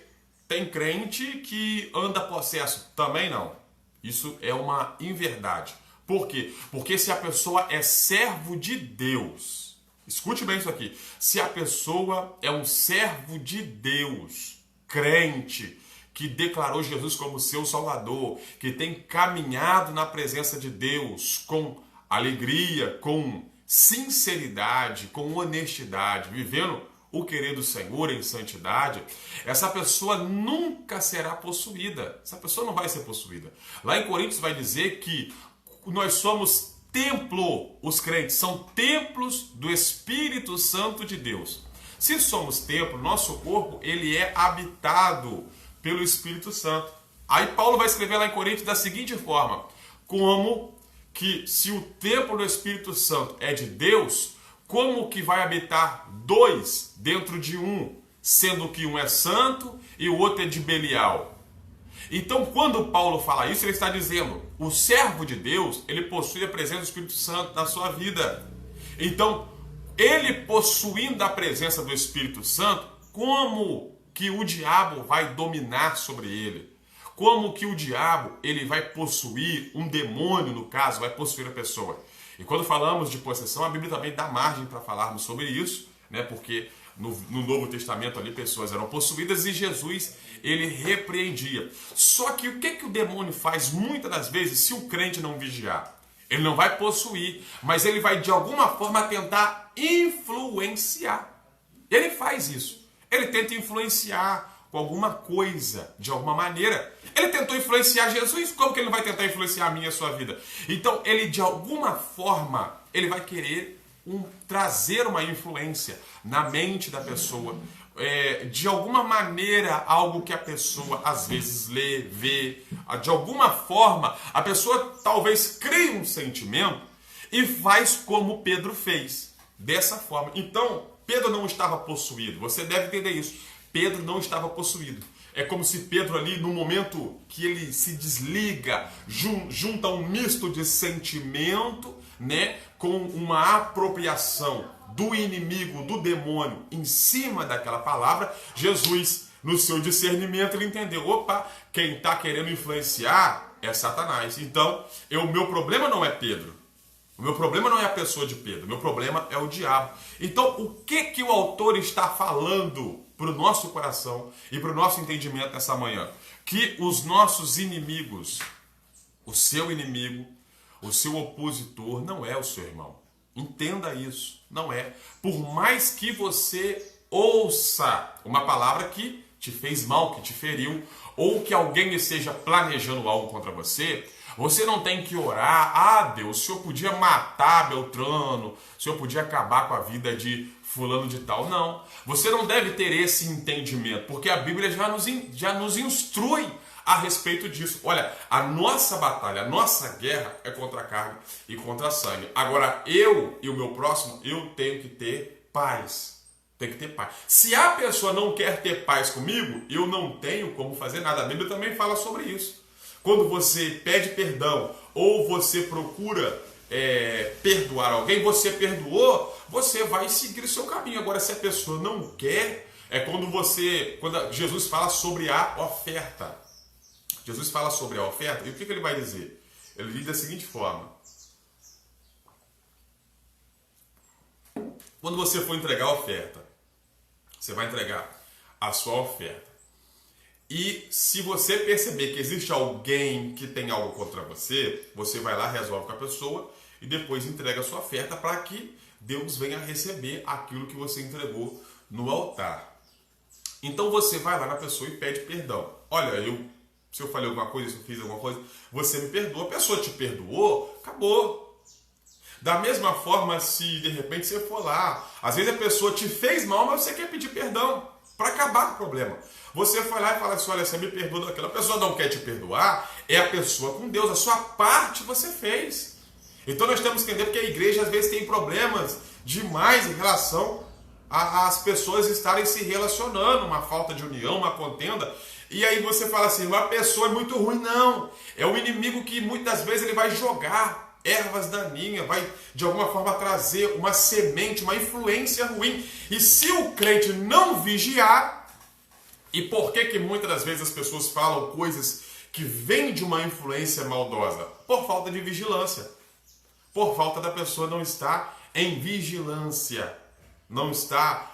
que anda possesso? Também não. Isso é uma inverdade. Por quê? Porque se a pessoa é servo de Deus, escute bem isso aqui, se a pessoa é um servo de Deus, crente, que declarou Jesus como seu Salvador, que tem caminhado na presença de Deus com alegria, com sinceridade, com honestidade, vivendo o querer do Senhor em santidade, essa pessoa nunca será possuída. Essa pessoa não vai ser possuída. Lá em Coríntios vai dizer que nós somos templo, os crentes são templos do Espírito Santo de Deus. Se somos templo, nosso corpo ele é habitado pelo Espírito Santo. Aí Paulo vai escrever lá em Coríntios da seguinte forma: como que se o templo do Espírito Santo é de Deus, como que vai habitar dois dentro de um, sendo que um é santo e o outro é de Belial? Então, quando Paulo fala isso, ele está dizendo: o servo de Deus, ele possui a presença do Espírito Santo na sua vida. Então, ele possuindo a presença do Espírito Santo, como que o diabo vai dominar sobre ele? Como que o diabo ele vai possuir, um demônio no caso, vai possuir a pessoa? E quando falamos de possessão, a Bíblia também dá margem para falarmos sobre isso, né? Porque no Novo Testamento ali pessoas eram possuídas e Jesus ele repreendia. Só que o que o demônio faz muitas das vezes se o crente não vigiar? Ele não vai possuir, mas ele vai de alguma forma tentar influenciar. Ele faz isso. Ele tenta influenciar com alguma coisa, de alguma maneira. Ele tentou influenciar Jesus, como que ele não vai tentar influenciar a minha e a sua vida? Então ele de alguma forma, ele vai querer trazer uma influência na mente da pessoa, de alguma maneira, algo que a pessoa às vezes lê, vê, de alguma forma, a pessoa talvez crie um sentimento e faz como Pedro fez, dessa forma. Então, Pedro não estava possuído, você deve entender isso, Pedro não estava possuído. É como se Pedro ali, no momento que ele se desliga, junta um misto de sentimento, né, com uma apropriação do inimigo, do demônio, em cima daquela palavra, Jesus, no seu discernimento, ele entendeu: opa, quem está querendo influenciar é Satanás. Então, o meu problema não é Pedro. O meu problema não é a pessoa de Pedro. O meu problema é o diabo. Então, o que o autor está falando para o nosso coração e para o nosso entendimento nessa manhã? Que os nossos inimigos, o seu inimigo, o seu opositor não é o seu irmão. Entenda isso, não é. Por mais que você ouça uma palavra que te fez mal, que te feriu, ou que alguém esteja planejando algo contra você, você não tem que orar: ah, Deus, o Senhor podia matar Beltrano, o Senhor podia acabar com a vida de fulano de tal. Não, você não deve ter esse entendimento, porque a Bíblia já nos instrui a respeito disso. Olha, a nossa batalha, a nossa guerra é contra a carne e contra a sangue. Agora, eu e o meu próximo, eu tenho que ter paz. Tem que ter paz. Se a pessoa não quer ter paz comigo, eu não tenho como fazer nada. A Bíblia também fala sobre isso. Quando você pede perdão ou você procura perdoar alguém, você perdoou, você vai seguir o seu caminho. Agora, se a pessoa não quer, É quando Jesus fala sobre a oferta. Jesus fala sobre a oferta, e o que ele vai dizer? Ele diz da seguinte forma: quando você for entregar a oferta, você vai entregar a sua oferta. E se você perceber que existe alguém que tem algo contra você, você vai lá, resolve com a pessoa e depois entrega a sua oferta para que Deus venha receber aquilo que você entregou no altar. Então você vai lá na pessoa e pede perdão. Olha, se eu falei alguma coisa, se eu fiz alguma coisa, você me perdoa. A pessoa te perdoou, acabou. Da mesma forma, se de repente você for lá, às vezes a pessoa te fez mal, mas você quer pedir perdão para acabar com o problema. Você foi lá e fala assim: olha, você me perdoa daquilo. A pessoa não quer te perdoar, é a pessoa com Deus. A sua parte você fez. Então nós temos que entender que a igreja às vezes tem problemas demais em relação às pessoas estarem se relacionando, uma falta de união, uma contenda. E aí você fala assim: uma pessoa é muito ruim. Não, é o inimigo que muitas vezes ele vai jogar ervas daninhas, vai de alguma forma trazer uma semente, uma influência ruim. E se o crente não vigiar, e por que muitas das vezes as pessoas falam coisas que vêm de uma influência maldosa? Por falta de vigilância. Por falta da pessoa não estar em vigilância, não está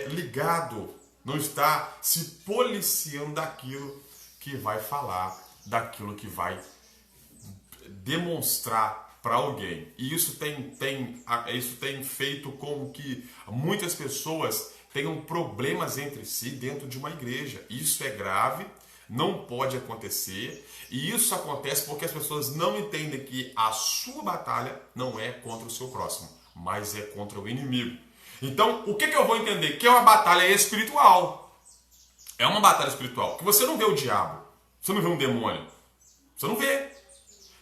ligado, não está se policiando daquilo que vai falar, daquilo que vai demonstrar para alguém. E isso tem feito com que muitas pessoas tenham problemas entre si dentro de uma igreja. Isso é grave, não pode acontecer, e isso acontece porque as pessoas não entendem que a sua batalha não é contra o seu próximo, mas é contra o inimigo. Então, o que eu vou entender? Que é uma batalha espiritual. É uma batalha espiritual, que você não vê o diabo, você não vê um demônio, você não vê.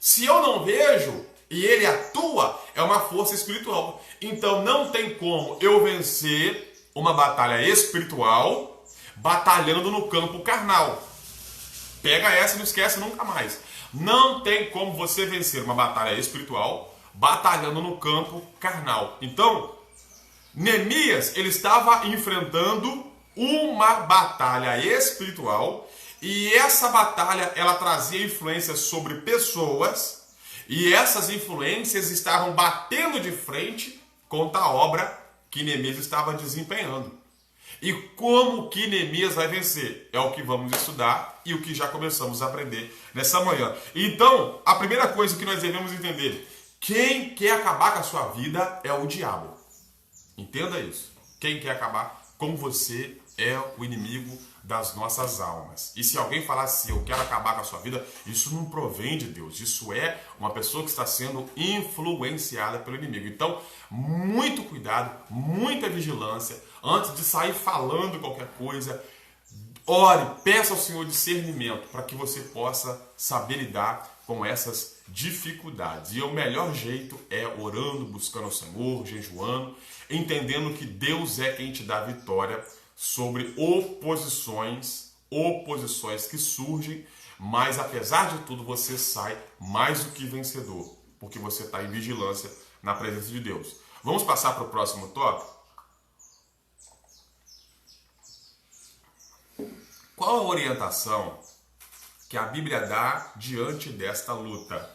Se eu não vejo e ele atua, é uma força espiritual. Então não tem como eu vencer uma batalha espiritual batalhando no campo carnal. Pega essa e não esquece nunca mais. Não tem como você vencer uma batalha espiritual batalhando no campo carnal. Então, Neemias, ele estava enfrentando uma batalha espiritual, e essa batalha ela trazia influências sobre pessoas, e essas influências estavam batendo de frente contra a obra que Neemias estava desempenhando. E como que Neemias vai vencer? É o que vamos estudar e o que já começamos a aprender nessa manhã. Então, a primeira coisa que nós devemos entender: quem quer acabar com a sua vida é o diabo. Entenda isso. Quem quer acabar com você é o inimigo das nossas almas. E se alguém falar assim: eu quero acabar com a sua vida, isso não provém de Deus. Isso é uma pessoa que está sendo influenciada pelo inimigo. Então, muito cuidado, muita vigilância. Antes de sair falando qualquer coisa, ore, peça ao Senhor discernimento para que você possa saber lidar com essas dificuldades. E o melhor jeito é orando, buscando o Senhor, jejuando, entendendo que Deus é quem te dá a vitória sobre oposições que surgem, mas apesar de tudo você sai mais do que vencedor, porque você está em vigilância na presença de Deus. Vamos passar para o próximo tópico? Qual a orientação que a Bíblia dá diante desta luta?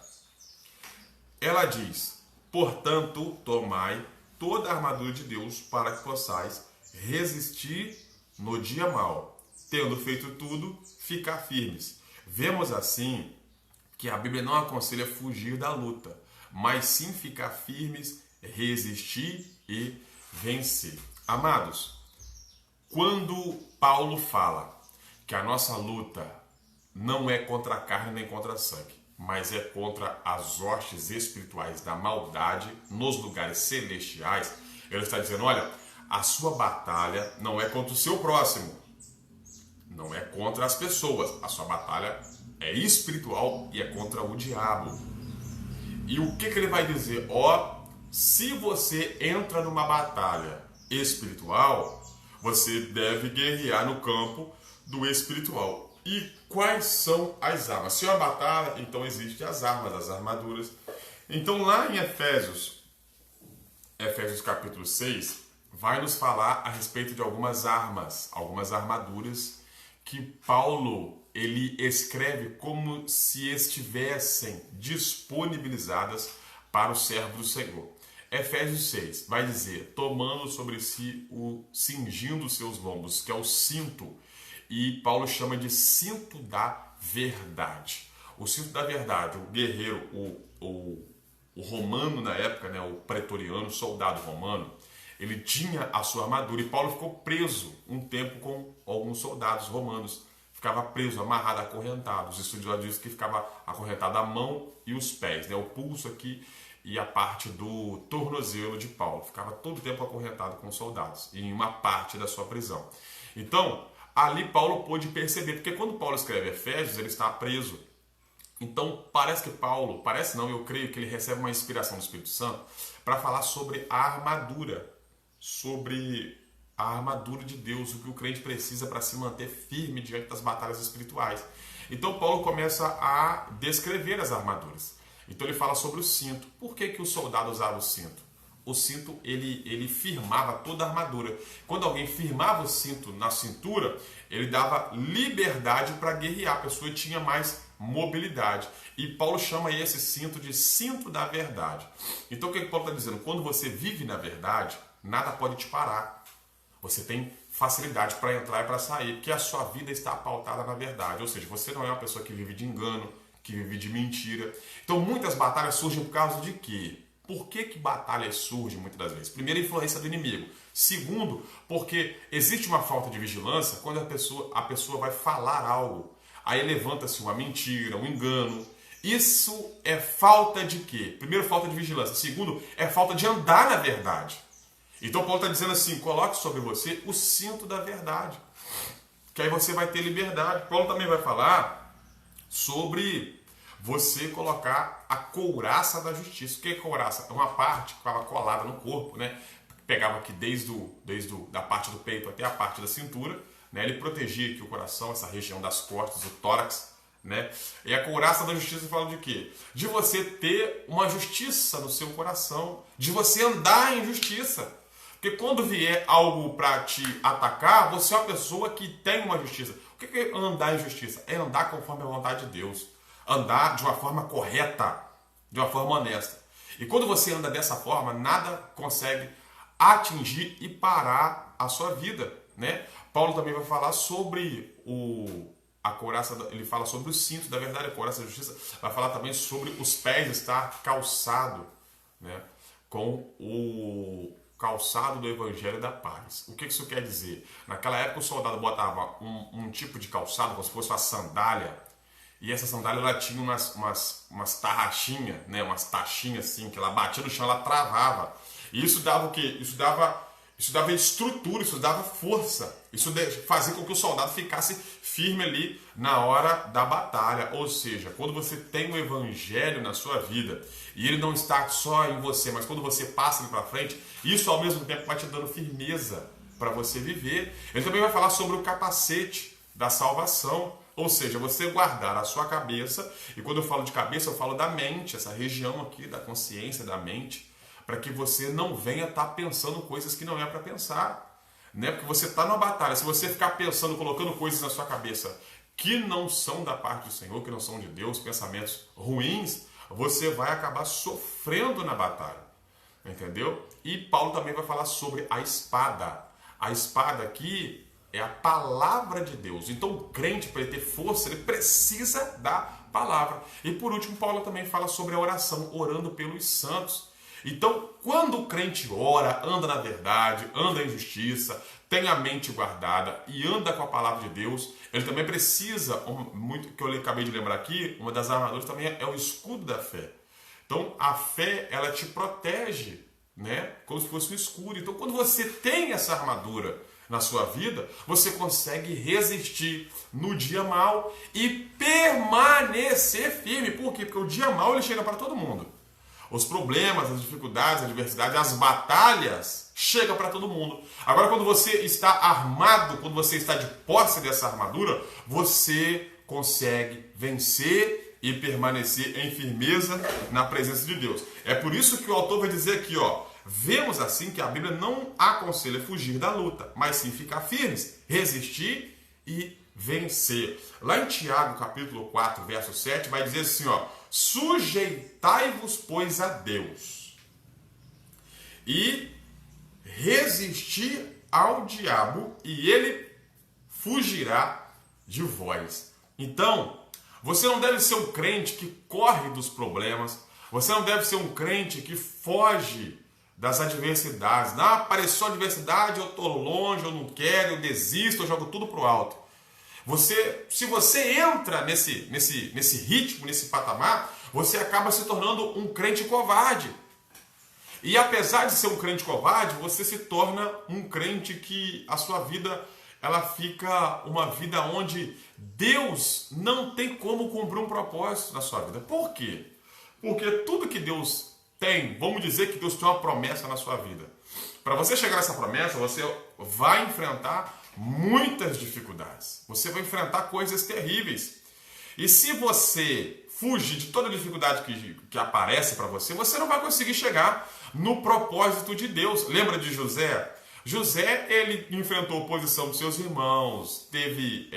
Ela diz: portanto, tomai toda a armadura de Deus para que possais resistir no dia mau, tendo feito tudo, ficar firmes. Vemos assim que a Bíblia não aconselha fugir da luta, mas sim ficar firmes, resistir e vencer. Amados, quando Paulo fala que a nossa luta não é contra a carne nem contra a sangue, mas é contra as hostes espirituais da maldade nos lugares celestiais, ele está dizendo: olha, a sua batalha não é contra o seu próximo, não é contra as pessoas, a sua batalha é espiritual e é contra o diabo. E o que ele vai dizer? Se você entra numa batalha espiritual, você deve guerrear no campo do espiritual. E quais são as armas? Se é uma batalha, então existem as armas, as armaduras. Então lá em Efésios capítulo 6, vai nos falar a respeito de algumas armas, algumas armaduras que Paulo ele escreve como se estivessem disponibilizadas para o servo do Senhor. Efésios 6 vai dizer, tomando sobre si cingindo os seus lombos, que é o cinto, e Paulo chama de cinto da verdade. O cinto da verdade, o guerreiro, o romano na época, né, o pretoriano, o soldado romano, ele tinha a sua armadura e Paulo ficou preso um tempo com alguns soldados romanos. Ficava preso, amarrado, acorrentado. Os estudiosos dizem que ficava acorrentado a mão e os pés, né, o pulso aqui e a parte do tornozelo de Paulo. Ficava todo o tempo acorrentado com os soldados, em uma parte da sua prisão. Então, ali Paulo pôde perceber, porque quando Paulo escreve Efésios, ele está preso. Então, parece que Paulo, parece não, eu creio que ele recebe uma inspiração do Espírito Santo para falar sobre a armadura, sobre a armadura de Deus, o que o crente precisa para se manter firme diante das batalhas espirituais. Então, Paulo começa a descrever as armaduras. Então, ele fala sobre o cinto. Por que o soldado usava o cinto? O cinto, ele firmava toda a armadura. Quando alguém firmava o cinto na cintura, ele dava liberdade para guerrear. A pessoa tinha mais mobilidade. E Paulo chama esse cinto de cinto da verdade. Então, o que Paulo está dizendo? Quando você vive na verdade, nada pode te parar. Você tem facilidade para entrar e para sair, porque a sua vida está pautada na verdade. Ou seja, você não é uma pessoa que vive de engano, que vive de mentira. Então, muitas batalhas surgem por causa de quê? Por que batalhas surgem muitas das vezes? Primeiro, a influência do inimigo. Segundo, porque existe uma falta de vigilância quando a pessoa vai falar algo. Aí levanta-se uma mentira, um engano. Isso é falta de quê? Primeiro, falta de vigilância. Segundo, é falta de andar na verdade. Então, Paulo está dizendo assim, coloque sobre você o cinto da verdade. Que aí você vai ter liberdade. Paulo também vai falar sobre você colocar a couraça da justiça. O que é couraça? É uma parte que ficava colada no corpo, né? Pegava aqui desde da parte do peito até a parte da cintura, né? Ele protegia aqui o coração, essa região das costas, o tórax, né? E a couraça da justiça fala de quê? De você ter uma justiça no seu coração, de você andar em justiça. Porque quando vier algo para te atacar, você é uma pessoa que tem uma justiça. O que é andar em justiça? É andar conforme a vontade de Deus. Andar de uma forma correta, de uma forma honesta. E quando você anda dessa forma, nada consegue atingir e parar a sua vida, né? Paulo também vai falar sobre a couraça, ele fala sobre o cinto da verdade, a couraça da justiça. Vai falar também sobre os pés estar calçado, né? Com o calçado do Evangelho da Paz. O que isso quer dizer? Naquela época o soldado botava um tipo de calçado, como se fosse uma sandália, e essa sandália ela tinha umas tarraxinhas, né? Umas tachinhas assim, que ela batia no chão, ela travava. E isso dava o quê? Isso dava estrutura, isso dava força. Isso fazia com que o soldado ficasse firme ali na hora da batalha. Ou seja, quando você tem o Evangelho na sua vida e ele não está só em você, mas quando você passa ele para frente, isso ao mesmo tempo vai te dando firmeza para você viver. Ele também vai falar sobre o capacete da salvação. Ou seja, você guardar a sua cabeça, e quando eu falo de cabeça, eu falo da mente, essa região aqui da consciência, da mente, para que você não venha estar pensando coisas que não é para pensar, né? Porque você está numa batalha, se você ficar pensando, colocando coisas na sua cabeça que não são da parte do Senhor, que não são de Deus, pensamentos ruins, você vai acabar sofrendo na batalha, entendeu? E Paulo também vai falar sobre a espada. A espada aqui é a palavra de Deus. Então o crente, para ele ter força, ele precisa da palavra. E por último, Paulo também fala sobre a oração, orando pelos santos. Então, quando o crente ora, anda na verdade, anda em justiça, tem a mente guardada e anda com a palavra de Deus, ele também precisa, muito que eu acabei de lembrar aqui, uma das armaduras também é o escudo da fé. Então, a fé, ela te protege, né? Como se fosse um escudo. Então, quando você tem essa armadura na sua vida, você consegue resistir no dia mau e permanecer firme. Por quê? Porque o dia mau ele chega para todo mundo. Os problemas, as dificuldades, a adversidade, as batalhas chegam para todo mundo. Agora, quando você está armado, quando você está de posse dessa armadura, você consegue vencer e permanecer em firmeza na presença de Deus. É por isso que o autor vai dizer aqui, vemos assim que a Bíblia não aconselha fugir da luta, mas sim ficar firmes, resistir e vencer. Lá em Tiago, capítulo 4, verso 7, vai dizer assim, sujeitai-vos, pois, a Deus e resistir ao diabo e ele fugirá de vós. Então, você não deve ser um crente que corre dos problemas, você não deve ser um crente que foge das adversidades. Não, apareceu a adversidade, eu estou longe, eu não quero, eu desisto, eu jogo tudo para o alto. Se você entra nesse ritmo, nesse patamar, você acaba se tornando um crente covarde. E apesar de ser um crente covarde, você se torna um crente que a sua vida ela fica uma vida onde Deus não tem como cumprir um propósito na sua vida. Por quê? Porque tudo que Deus tem, vamos dizer que Deus tem uma promessa na sua vida. Para você chegar nessa promessa, você vai enfrentar muitas dificuldades. Você vai enfrentar coisas terríveis. E se você fugir de toda dificuldade que aparece para você, você não vai conseguir chegar no propósito de Deus. Lembra de José? José, ele enfrentou oposição dos seus irmãos, teve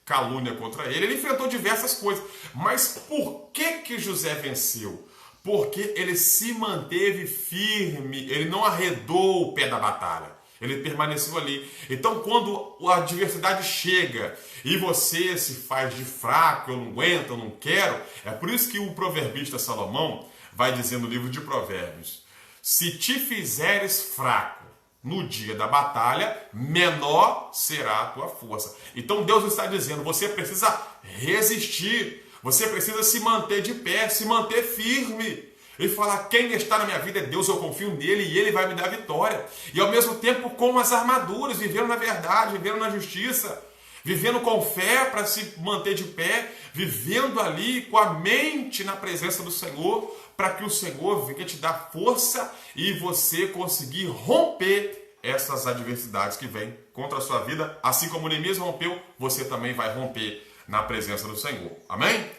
calúnia contra ele, ele enfrentou diversas coisas. Mas por que José venceu? Porque ele se manteve firme, ele não arredou o pé da batalha. Ele permaneceu ali. Então, quando a adversidade chega e você se faz de fraco, eu não aguento, eu não quero, é por isso que o proverbista Salomão vai dizer no livro de Provérbios: se te fizeres fraco no dia da batalha, menor será a tua força. Então Deus está dizendo, você precisa resistir, você precisa se manter de pé, se manter firme. E falar, quem está na minha vida é Deus, eu confio nele e ele vai me dar vitória. E ao mesmo tempo com as armaduras, vivendo na verdade, vivendo na justiça, vivendo com fé para se manter de pé, vivendo ali com a mente na presença do Senhor, para que o Senhor venha te dar força e você conseguir romper essas adversidades que vêm contra a sua vida. Assim como Neemias rompeu, você também vai romper na presença do Senhor. Amém?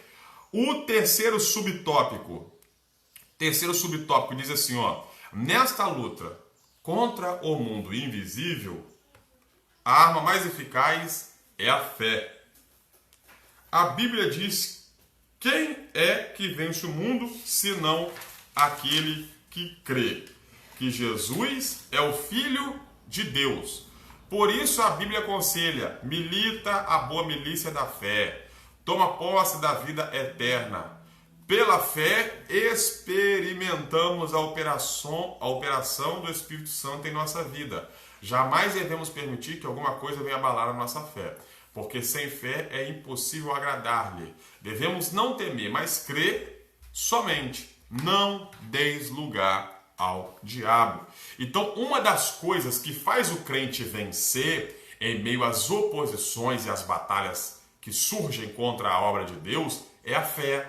O terceiro subtópico diz assim, nesta luta contra o mundo invisível, a arma mais eficaz é a fé. A Bíblia diz, quem é que vence o mundo, senão aquele que crê que Jesus é o Filho de Deus. Por isso a Bíblia aconselha, milita a boa milícia da fé, toma posse da vida eterna. Pela fé, experimentamos a operação do Espírito Santo em nossa vida. Jamais devemos permitir que alguma coisa venha abalar a nossa fé, porque sem fé é impossível agradar-lhe. Devemos não temer, mas crer somente. Não deis lugar ao diabo. Então, uma das coisas que faz o crente vencer em meio às oposições e às batalhas que surgem contra a obra de Deus é a fé.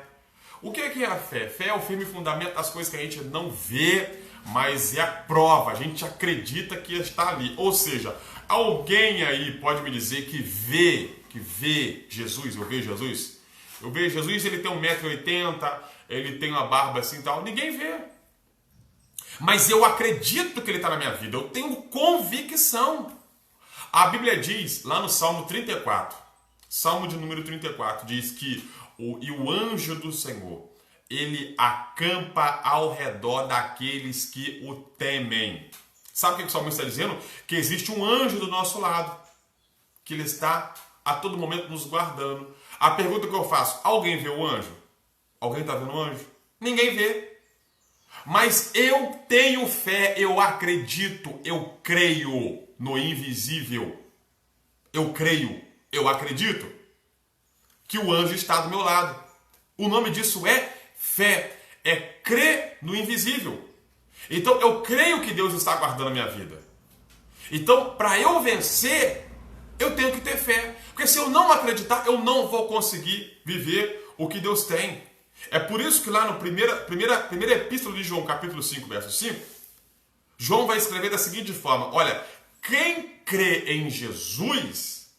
O que é a fé? Fé é o firme fundamento das coisas que a gente não vê, mas é a prova, a gente acredita que está ali. Ou seja, alguém aí pode me dizer que vê Jesus, eu vejo Jesus? Eu vejo Jesus, ele tem 1,80 m, ele tem uma barba assim e tal, ninguém vê. Mas eu acredito que ele está na minha vida, eu tenho convicção. A Bíblia diz, lá no Salmo 34, Salmo de número 34, diz que o anjo do Senhor, ele acampa ao redor daqueles que o temem. Sabe o que o salmista está dizendo? Que existe um anjo do nosso lado, que ele está a todo momento nos guardando. A pergunta que eu faço, alguém vê o anjo? Alguém está vendo o anjo? Ninguém vê. Mas eu tenho fé, eu acredito, eu creio no invisível. Eu creio, eu acredito que o anjo está do meu lado. O nome disso é fé, é crer no invisível. Então eu creio que Deus está guardando a minha vida. Então, para eu vencer, eu tenho que ter fé. Porque se eu não acreditar, eu não vou conseguir viver o que Deus tem. É por isso que lá no primeira epístola de João, capítulo 5, verso 5, João vai escrever da seguinte forma, olha, quem crê em Jesus,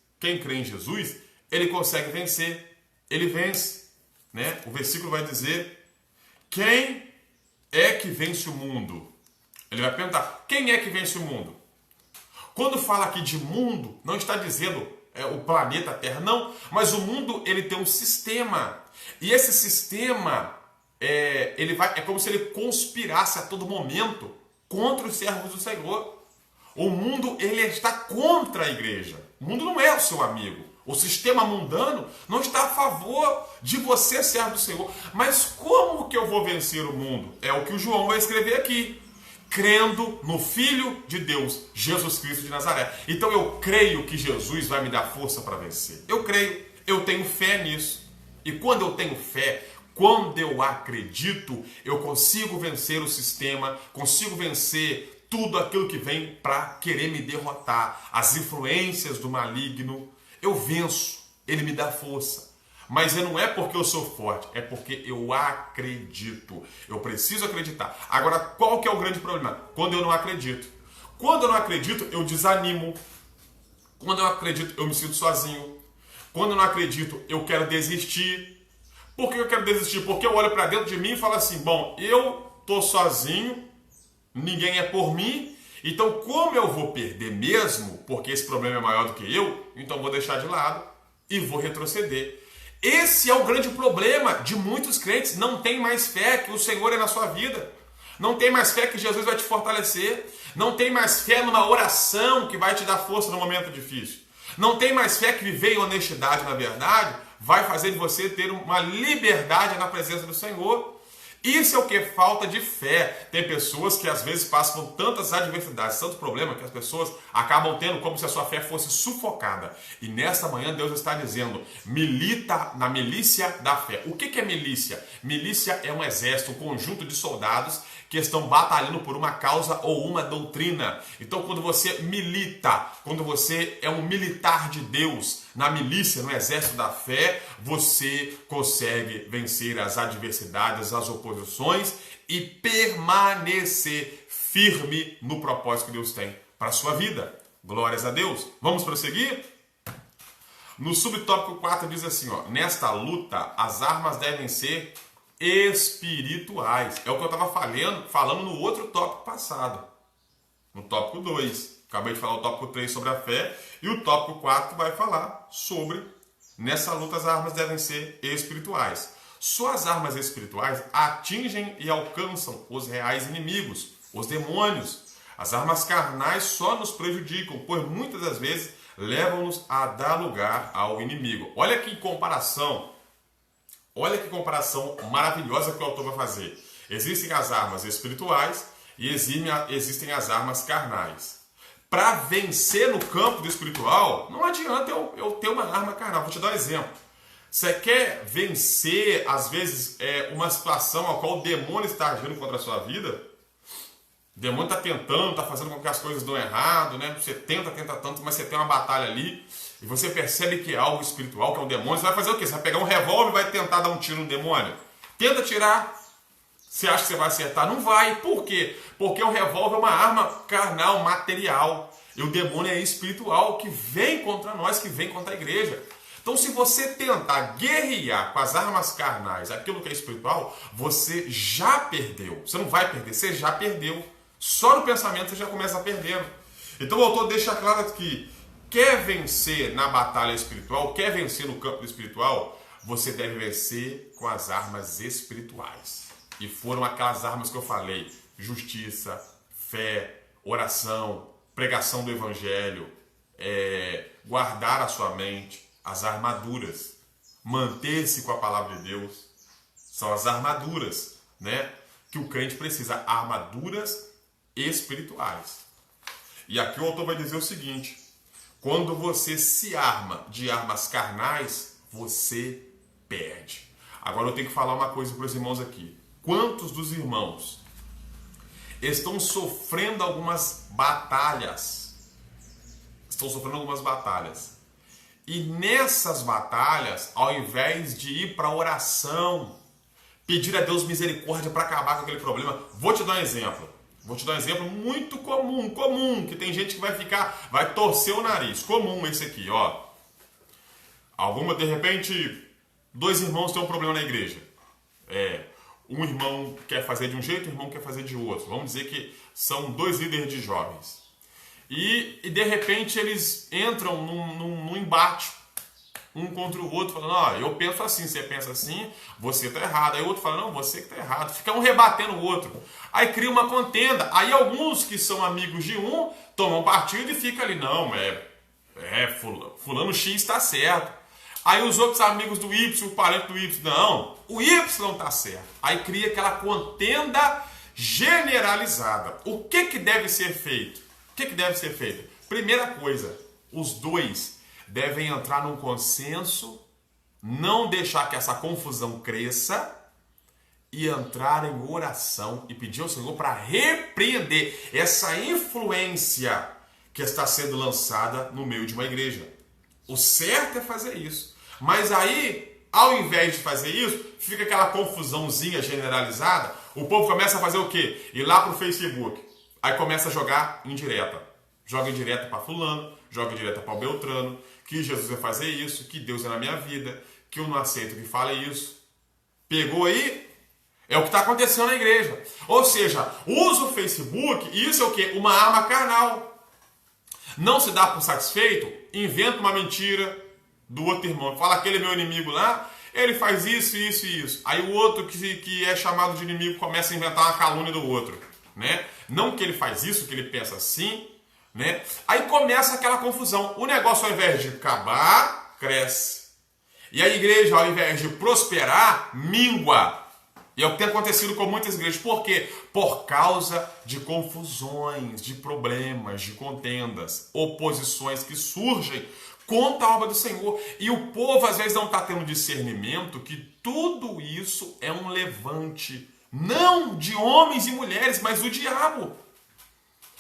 ele consegue vencer, ele vence. né? O versículo vai dizer: quem é que vence o mundo? Ele vai perguntar: quem é que vence o mundo? Quando fala aqui de mundo, não está dizendo o planeta Terra, não. Mas o mundo, ele tem um sistema. E esse sistema, é como se ele conspirasse a todo momento contra os servos do Senhor. O mundo, ele está contra a igreja. O mundo não é o seu amigo. O sistema mundano não está a favor de você, servo do Senhor. Mas como que eu vou vencer o mundo? É o que o João vai escrever aqui. Crendo no Filho de Deus, Jesus Cristo de Nazaré. Então eu creio que Jesus vai me dar força para vencer. Eu creio, eu tenho fé nisso. E quando eu tenho fé, quando eu acredito, eu consigo vencer o sistema, consigo vencer tudo aquilo que vem para querer me derrotar. As influências do maligno, eu venço, ele me dá força. Mas não é porque eu sou forte, é porque eu acredito. Eu preciso acreditar. Agora, qual que é o grande problema? Quando eu não acredito. Quando eu não acredito, eu desanimo. Quando eu acredito, eu me sinto sozinho. Quando eu não acredito, eu quero desistir. Por que eu quero desistir? Porque eu olho para dentro de mim e falo assim: bom, eu estou sozinho, ninguém é por mim, então como eu vou perder mesmo, porque esse problema é maior do que eu, então vou deixar de lado e vou retroceder. Esse é o grande problema de muitos crentes. Não tem mais fé que o Senhor é na sua vida. Não tem mais fé que Jesus vai te fortalecer. Não tem mais fé numa oração que vai te dar força no momento difícil. Não tem mais fé que viver em honestidade na verdade vai fazer de você ter uma liberdade na presença do Senhor. Isso é o que? Falta de fé. Tem pessoas que às vezes passam por tantas adversidades, tanto problema, que as pessoas acabam tendo como se a sua fé fosse sufocada. E nesta manhã Deus está dizendo: milita na milícia da fé. O que é milícia? Milícia é um exército, um conjunto de soldados que estão batalhando por uma causa ou uma doutrina. Então, quando você milita, quando você é um militar de Deus, na milícia, no exército da fé, você consegue vencer as adversidades, as oposições e permanecer firme no propósito que Deus tem para a sua vida. Glórias a Deus. Vamos prosseguir? No subtópico 4 diz assim, ó: nesta luta, as armas devem ser espirituais. É o que eu estava falando no outro tópico passado. No tópico 2. Acabei de falar o tópico 3 sobre a fé. E o tópico 4 vai falar sobre: nessa luta as armas devem ser espirituais. Só as armas espirituais atingem e alcançam os reais inimigos, os demônios. As armas carnais só nos prejudicam, pois muitas das vezes levam-nos a dar lugar ao inimigo. Olha que comparação maravilhosa que o autor vai fazer. Existem as armas espirituais e existem as armas carnais. Para vencer no campo do espiritual, não adianta eu ter uma arma carnal. Vou te dar um exemplo. Você quer vencer, às vezes, uma situação a qual o demônio está agindo contra a sua vida? O demônio está tentando, está fazendo com que as coisas dão errado, né? Você tenta tanto, mas você tem uma batalha ali e você percebe que é algo espiritual, que é um demônio. Você vai fazer o quê? Você vai pegar um revólver e vai tentar dar um tiro no demônio? Tenta tirar. Você acha que você vai acertar? Não vai. Por quê? Porque o revólver é uma arma carnal, material. E o demônio é espiritual, que vem contra nós, que vem contra a igreja. Então, se você tentar guerrear com as armas carnais aquilo que é espiritual, você já perdeu. Você não vai perder, você já perdeu. Só no pensamento você já começa perdendo. Então, o autor deixa claro que quer vencer na batalha espiritual, quer vencer no campo espiritual, você deve vencer com as armas espirituais. E foram aquelas armas que eu falei: justiça, fé, oração, pregação do evangelho, guardar a sua mente, as armaduras, manter-se com a palavra de Deus. São as armaduras, né, que o crente precisa, armaduras espirituais. E aqui o autor vai dizer o seguinte: quando você se arma de armas carnais, você perde. Agora eu tenho que falar uma coisa para os irmãos aqui. Quantos dos irmãos estão sofrendo algumas batalhas? E nessas batalhas, ao invés de ir para a oração, pedir a Deus misericórdia para acabar com aquele problema, vou te dar um exemplo. Muito comum, que tem gente que vai torcer o nariz. Comum esse aqui, ó. De repente, Dois irmãos têm um problema na igreja. Um irmão quer fazer de um jeito, o irmão quer fazer de outro. Vamos dizer que são dois líderes de jovens. E de repente eles entram num embate, um contra o outro, falando, eu penso assim, você pensa assim, você está errado. Aí o outro fala, não, você que está errado. Fica um rebatendo o outro. Aí cria uma contenda. Aí alguns que são amigos de um tomam partido e fica ali, não, fulano X está certo. Aí os outros amigos do Y, o parente do Y, não, o Y está certo. Aí cria aquela contenda generalizada. O que deve ser feito? Primeira coisa, os dois devem entrar num consenso, não deixar que essa confusão cresça e entrar em oração e pedir ao Senhor para repreender essa influência que está sendo lançada no meio de uma igreja. O certo é fazer isso. Mas aí, ao invés de fazer isso, fica aquela confusãozinha generalizada, o povo começa a fazer o quê? Ir lá pro Facebook. Aí começa a jogar indireta. Joga indireta para fulano, joga indireta para o Beltrano, que Jesus vai fazer isso, que Deus é na minha vida, que eu não aceito que fale isso. Pegou aí? É o que está acontecendo na igreja. Ou seja, usa o Facebook e isso é o quê? Uma arma carnal. Não se dá por satisfeito, inventa uma mentira do outro irmão. Fala, aquele meu inimigo lá, ele faz isso, isso e isso. Aí o outro que é chamado de inimigo começa a inventar uma calúnia do outro. Né? Não que ele faz isso, que ele pensa assim. Né? Aí começa aquela confusão. O negócio, ao invés de acabar, cresce. E a igreja, ao invés de prosperar, mingua. E é o que tem acontecido com muitas igrejas. Por quê? Por causa de confusões, de problemas, de contendas, oposições que surgem contra a obra do Senhor. E o povo às vezes não está tendo discernimento que tudo isso é um levante, não de homens e mulheres, mas do diabo.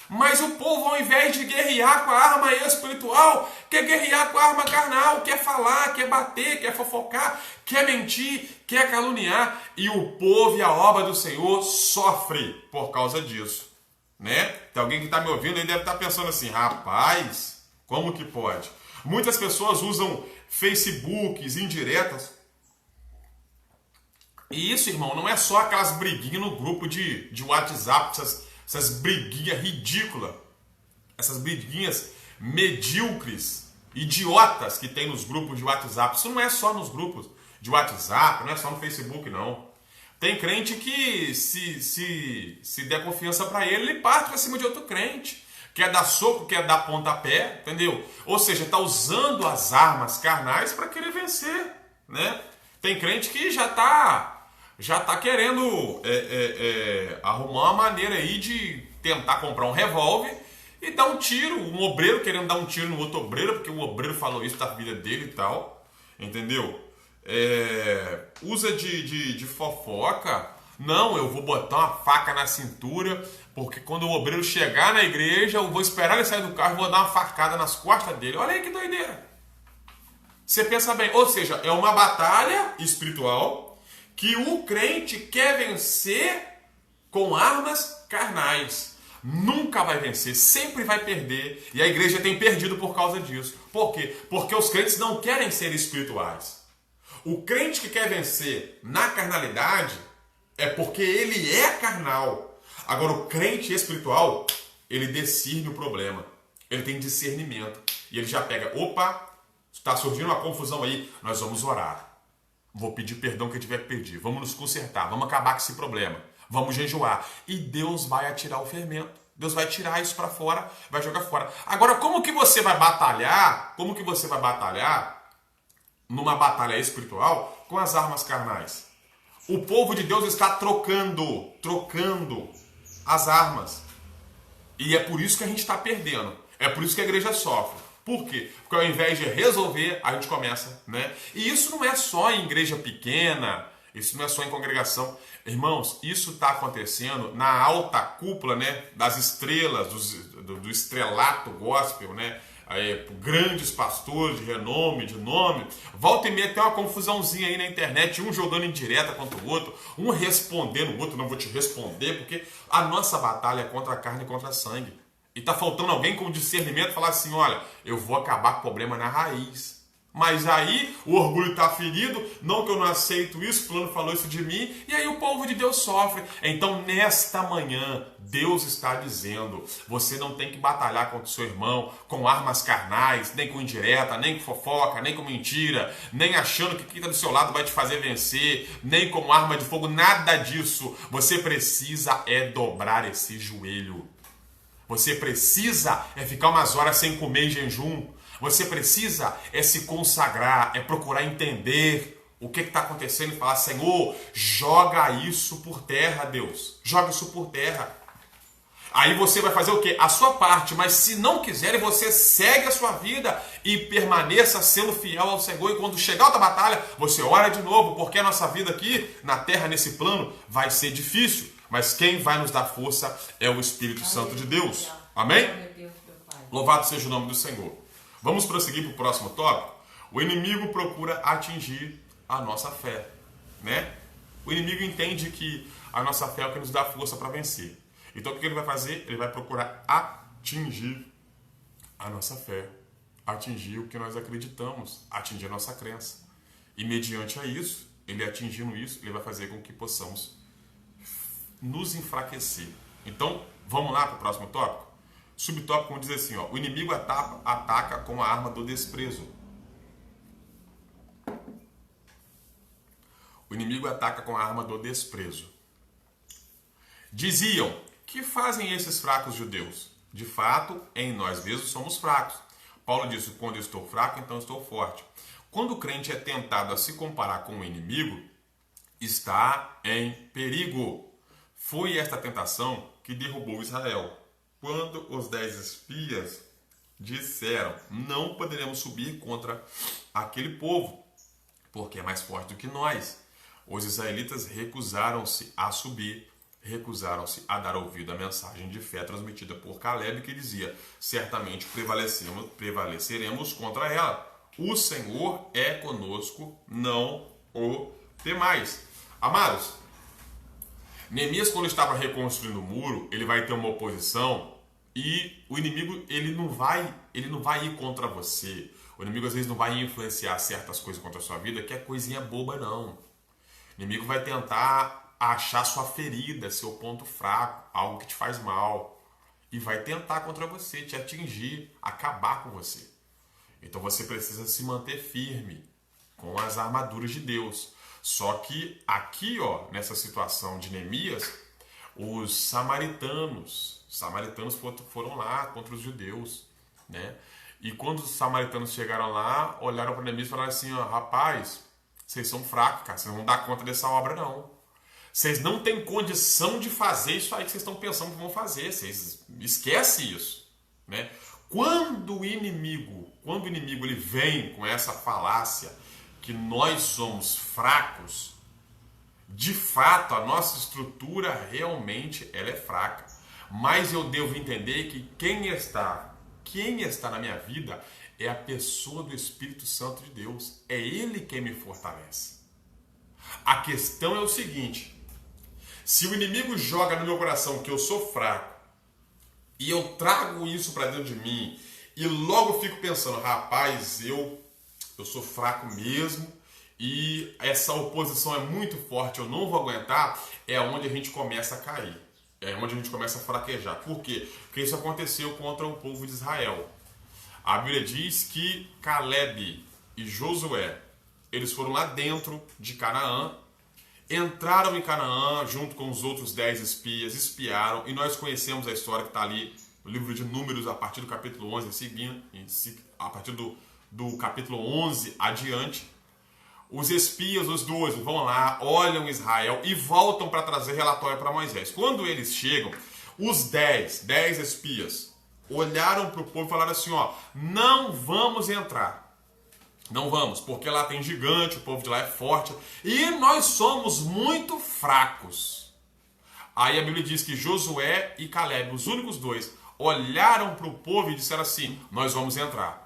Mas o povo, ao invés de guerrear com a arma espiritual, quer guerrear com a arma carnal, quer falar, quer bater, quer fofocar, quer mentir, quer caluniar. E o povo e a obra do Senhor sofre por causa disso. Né? Tem alguém que está me ouvindo e deve estar pensando assim, rapaz, como que pode? Muitas pessoas usam Facebooks indiretas. E isso, irmão, não é só aquelas briguinhas no grupo de WhatsApp, essas briguinhas ridículas, essas briguinhas medíocres, idiotas que tem nos grupos de WhatsApp. Isso não é só nos grupos de WhatsApp, não é só no Facebook, não. Tem crente que se der confiança para ele parte para cima de outro crente. Quer dar soco, quer dar pontapé, entendeu? Ou seja, está usando as armas carnais para querer vencer, né? Tem crente que já tá querendo arrumar uma maneira aí de tentar comprar um revólver e dar um tiro. Um obreiro querendo dar um tiro no outro obreiro, porque o obreiro falou isso da vida dele e tal, entendeu? Usa de fofoca. Não, eu vou botar uma faca na cintura, porque quando o obreiro chegar na igreja, eu vou esperar ele sair do carro e vou dar uma facada nas costas dele. Olha aí que doideira. Você pensa bem, ou seja, é uma batalha espiritual que o crente quer vencer com armas carnais. Nunca vai vencer, sempre vai perder. E a igreja tem perdido por causa disso. Por quê? Porque os crentes não querem ser espirituais. O crente que quer vencer na carnalidade é porque ele é carnal. Agora, o crente espiritual, ele discerne o problema. Ele tem discernimento. E ele já pega, opa, está surgindo uma confusão aí, nós vamos orar. Vou pedir perdão que eu tiver que pedir. Vamos nos consertar, vamos acabar com esse problema. Vamos jejuar. E Deus vai atirar o fermento. Deus vai tirar isso para fora, vai jogar fora. Agora, como que você vai batalhar? Como que você vai batalhar numa batalha espiritual com as armas carnais? O povo de Deus está trocando as armas. E é por isso que a gente está perdendo. É por isso que a igreja sofre. Por quê? Porque ao invés de resolver, a gente começa, né? E isso não é só em igreja pequena, isso não é só em congregação. Irmãos, isso está acontecendo na alta cúpula, né, das estrelas, do estrelato gospel, né? Grandes pastores de renome, de nome. Volta e meia tem uma confusãozinha aí na internet, um jogando indireta contra o outro, um respondendo o outro, não vou te responder, porque a nossa batalha é contra a carne e contra a sangue. E está faltando alguém com discernimento falar assim, olha, eu vou acabar com o problema na raiz. Mas aí o orgulho está ferido, não que eu não aceito isso, o fulano falou isso de mim, e aí o povo de Deus sofre. Então nesta manhã, Deus está dizendo, você não tem que batalhar contra o seu irmão com armas carnais, nem com indireta, nem com fofoca, nem com mentira, nem achando que quem está do seu lado vai te fazer vencer, nem com arma de fogo, nada disso. Você precisa dobrar esse joelho. Você precisa ficar umas horas sem comer em jejum. Você precisa se consagrar, procurar entender o que está acontecendo e falar, Senhor, joga isso por terra, Deus. Joga isso por terra. Aí você vai fazer o quê? A sua parte, mas se não quiser, você segue a sua vida e permaneça sendo fiel ao Senhor. E quando chegar outra batalha, você ora de novo, porque a nossa vida aqui na terra, nesse plano, vai ser difícil. Mas quem vai nos dar força é o Espírito Santo de Deus. Amém? Louvado seja o nome do Senhor. Vamos prosseguir para o próximo tópico? O inimigo procura atingir a nossa fé, né? O inimigo entende que a nossa fé é o que nos dá força para vencer. Então o que ele vai fazer? Ele vai procurar atingir a nossa fé, atingir o que nós acreditamos, atingir a nossa crença. E mediante a isso, ele atingindo isso, ele vai fazer com que possamos nos enfraquecer. Então, vamos lá para o próximo tópico? Subtópico, como diz assim, ó, o inimigo ataca com a arma do desprezo. O inimigo ataca com a arma do desprezo. Diziam, que fazem esses fracos judeus? De fato, em nós mesmos somos fracos. Paulo disse, quando eu estou fraco, então estou forte. Quando o crente é tentado a se comparar com o inimigo, está em perigo. Foi esta tentação que derrubou Israel. Quando os 10 espias disseram, não poderemos subir contra aquele povo, porque é mais forte do que nós. Os israelitas recusaram-se a subir, recusaram-se a dar ouvido à mensagem de fé transmitida por Caleb, que dizia, certamente prevaleceremos contra ela. O Senhor é conosco, não o temais. Amados, Neemias, quando estava reconstruindo o muro, ele vai ter uma oposição e o inimigo ele não vai ir contra você. O inimigo às vezes não vai influenciar certas coisas contra a sua vida, que é coisinha boba não. O inimigo vai tentar achar sua ferida, seu ponto fraco, algo que te faz mal e vai tentar contra você, te atingir, acabar com você. Então você precisa se manter firme com as armaduras de Deus. Só que aqui, ó, nessa situação de Neemias, os samaritanos foram lá contra os judeus, né? E quando os samaritanos chegaram lá, olharam para Neemias e falaram assim, ó, rapaz, vocês são fracos, cara, vocês não vão dar conta dessa obra não. Vocês não têm condição de fazer isso aí que vocês estão pensando que vão fazer, vocês esquecem isso, né? Quando o inimigo ele vem com essa falácia que nós somos fracos, de fato a nossa estrutura realmente ela é fraca. Mas eu devo entender que quem está na minha vida é a pessoa do Espírito Santo de Deus. É Ele quem me fortalece. A questão é o seguinte, se o inimigo joga no meu coração que eu sou fraco, e eu trago isso para dentro de mim, e logo fico pensando, rapaz, eu sou fraco mesmo, e essa oposição é muito forte, eu não vou aguentar, é onde a gente começa a cair. É onde a gente começa a fraquejar. Por quê? Porque isso aconteceu contra o povo de Israel. A Bíblia diz que Caleb e Josué, eles foram lá dentro de Canaã, entraram em Canaã junto com os outros 10 espias, espiaram, e nós conhecemos a história que está ali no livro de Números, a partir do capítulo 11, a partir do capítulo 11 adiante. Os espias, os 12, vão lá, olham Israel e voltam para trazer relatório para Moisés. Quando eles chegam, os 10 espias olharam para o povo e falaram assim, ó, não vamos entrar. Não vamos, porque lá tem gigante, o povo de lá é forte e nós somos muito fracos. Aí a Bíblia diz que Josué e Caleb, os únicos 2, olharam para o povo e disseram assim, nós vamos entrar.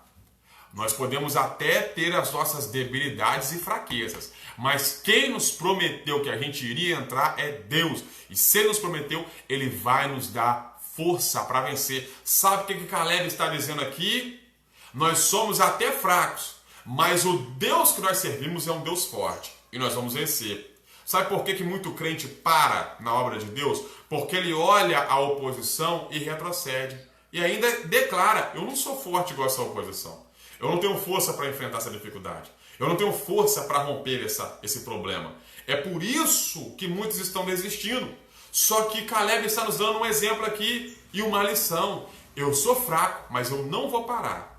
Nós podemos até ter as nossas debilidades e fraquezas, mas quem nos prometeu que a gente iria entrar é Deus. E se Ele nos prometeu, Ele vai nos dar força para vencer. Sabe o que Caleb está dizendo aqui? Nós somos até fracos, Mas o Deus que nós servimos é um Deus forte e nós vamos vencer. Sabe por que muito crente para na obra de Deus? Porque ele olha a oposição e retrocede. E ainda declara, eu não sou forte igual essa oposição. Eu não tenho força para enfrentar essa dificuldade. Eu não tenho força para romper esse problema. É por isso que muitos estão desistindo. Só que Caleb está nos dando um exemplo aqui e uma lição. Eu sou fraco, mas eu não vou parar.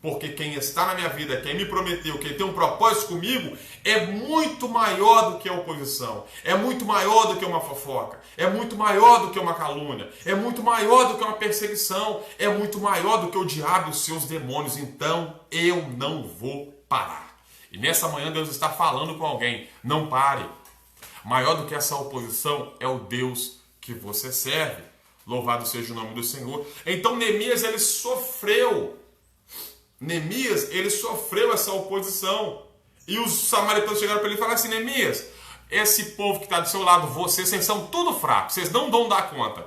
Porque quem está na minha vida, quem me prometeu, quem tem um propósito comigo, é muito maior do que a oposição. É muito maior do que uma fofoca. É muito maior do que uma calúnia. É muito maior do que uma perseguição. É muito maior do que o diabo e os seus demônios. Então, eu não vou parar. E nessa manhã Deus está falando com alguém. Não pare. Maior do que essa oposição é o Deus que você serve. Louvado seja o nome do Senhor. Então, Neemias, ele sofreu. Neemias, ele sofreu essa oposição. E os samaritanos chegaram para ele e falaram assim: Neemias, esse povo que está do seu lado, vocês são tudo fracos, vocês não vão dar conta.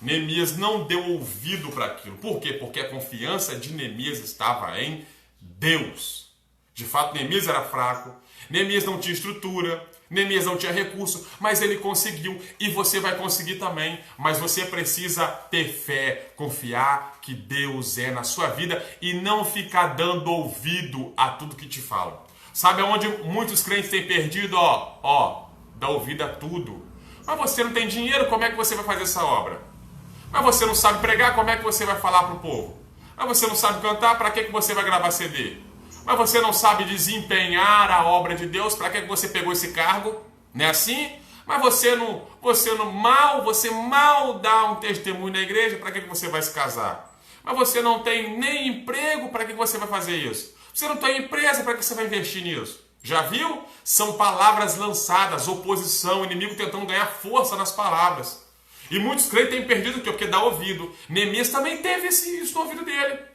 Neemias não deu ouvido para aquilo. Por quê? Porque a confiança de Neemias estava em Deus. De fato, Neemias era fraco, Neemias não tinha estrutura, Neemias não tinha recurso, mas ele conseguiu e você vai conseguir também. Mas você precisa ter fé, confiar que Deus é na sua vida e não ficar dando ouvido a tudo que te falam. Sabe aonde muitos crentes têm perdido? Dá ouvido a tudo. Mas você não tem dinheiro, como é que você vai fazer essa obra? Mas você não sabe pregar, como é que você vai falar para o povo? Mas você não sabe cantar, para que você vai gravar CD? Mas você não sabe desempenhar a obra de Deus, para que você pegou esse cargo? Não é assim? Mas você mal dá um testemunho na igreja, para que você vai se casar? Mas você não tem nem emprego, para que você vai fazer isso? Você não tem empresa, para que você vai investir nisso? Já viu? São palavras lançadas, oposição, inimigo tentando ganhar força nas palavras. E muitos crentes têm perdido o quê? Porque dá ouvido. Neemias também teve isso no ouvido dele.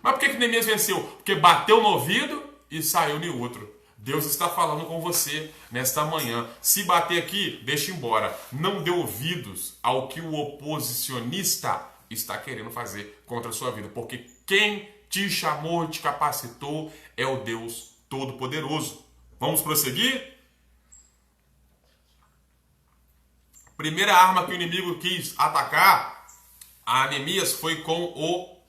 Mas por que Neemias venceu? Porque bateu no ouvido e saiu no outro. Deus está falando com você nesta manhã. Se bater aqui, deixa embora. Não dê ouvidos ao que o oposicionista está querendo fazer contra a sua vida. Porque quem te chamou, te capacitou, é o Deus Todo-Poderoso. Vamos prosseguir? Primeira arma que o inimigo quis atacar a Neemias foi com o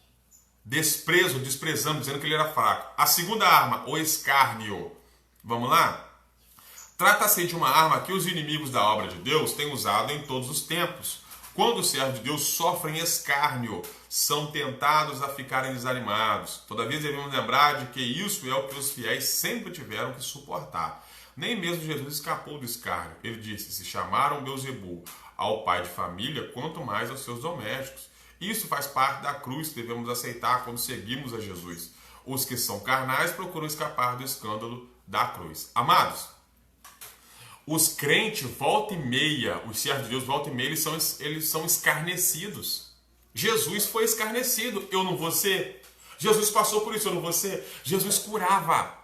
desprezo, desprezando, dizendo que ele era fraco. A segunda arma, o escárnio. Vamos lá? Trata-se de uma arma que os inimigos da obra de Deus têm usado em todos os tempos. Quando os servos de Deus sofrem escárnio, são tentados a ficarem desanimados. Todavia devemos lembrar de que isso é o que os fiéis sempre tiveram que suportar. Nem mesmo Jesus escapou do escárnio. Ele disse: se chamaram Beelzebul ao pai de família, quanto mais aos seus domésticos. Isso faz parte da cruz que devemos aceitar quando seguimos a Jesus. Os que são carnais procuram escapar do escândalo da cruz. Amados, os crentes, volta e meia, os servos de Deus, volta e meia, eles são escarnecidos. Jesus foi escarnecido, eu não vou ser. Jesus passou por isso, eu não vou ser. Jesus curava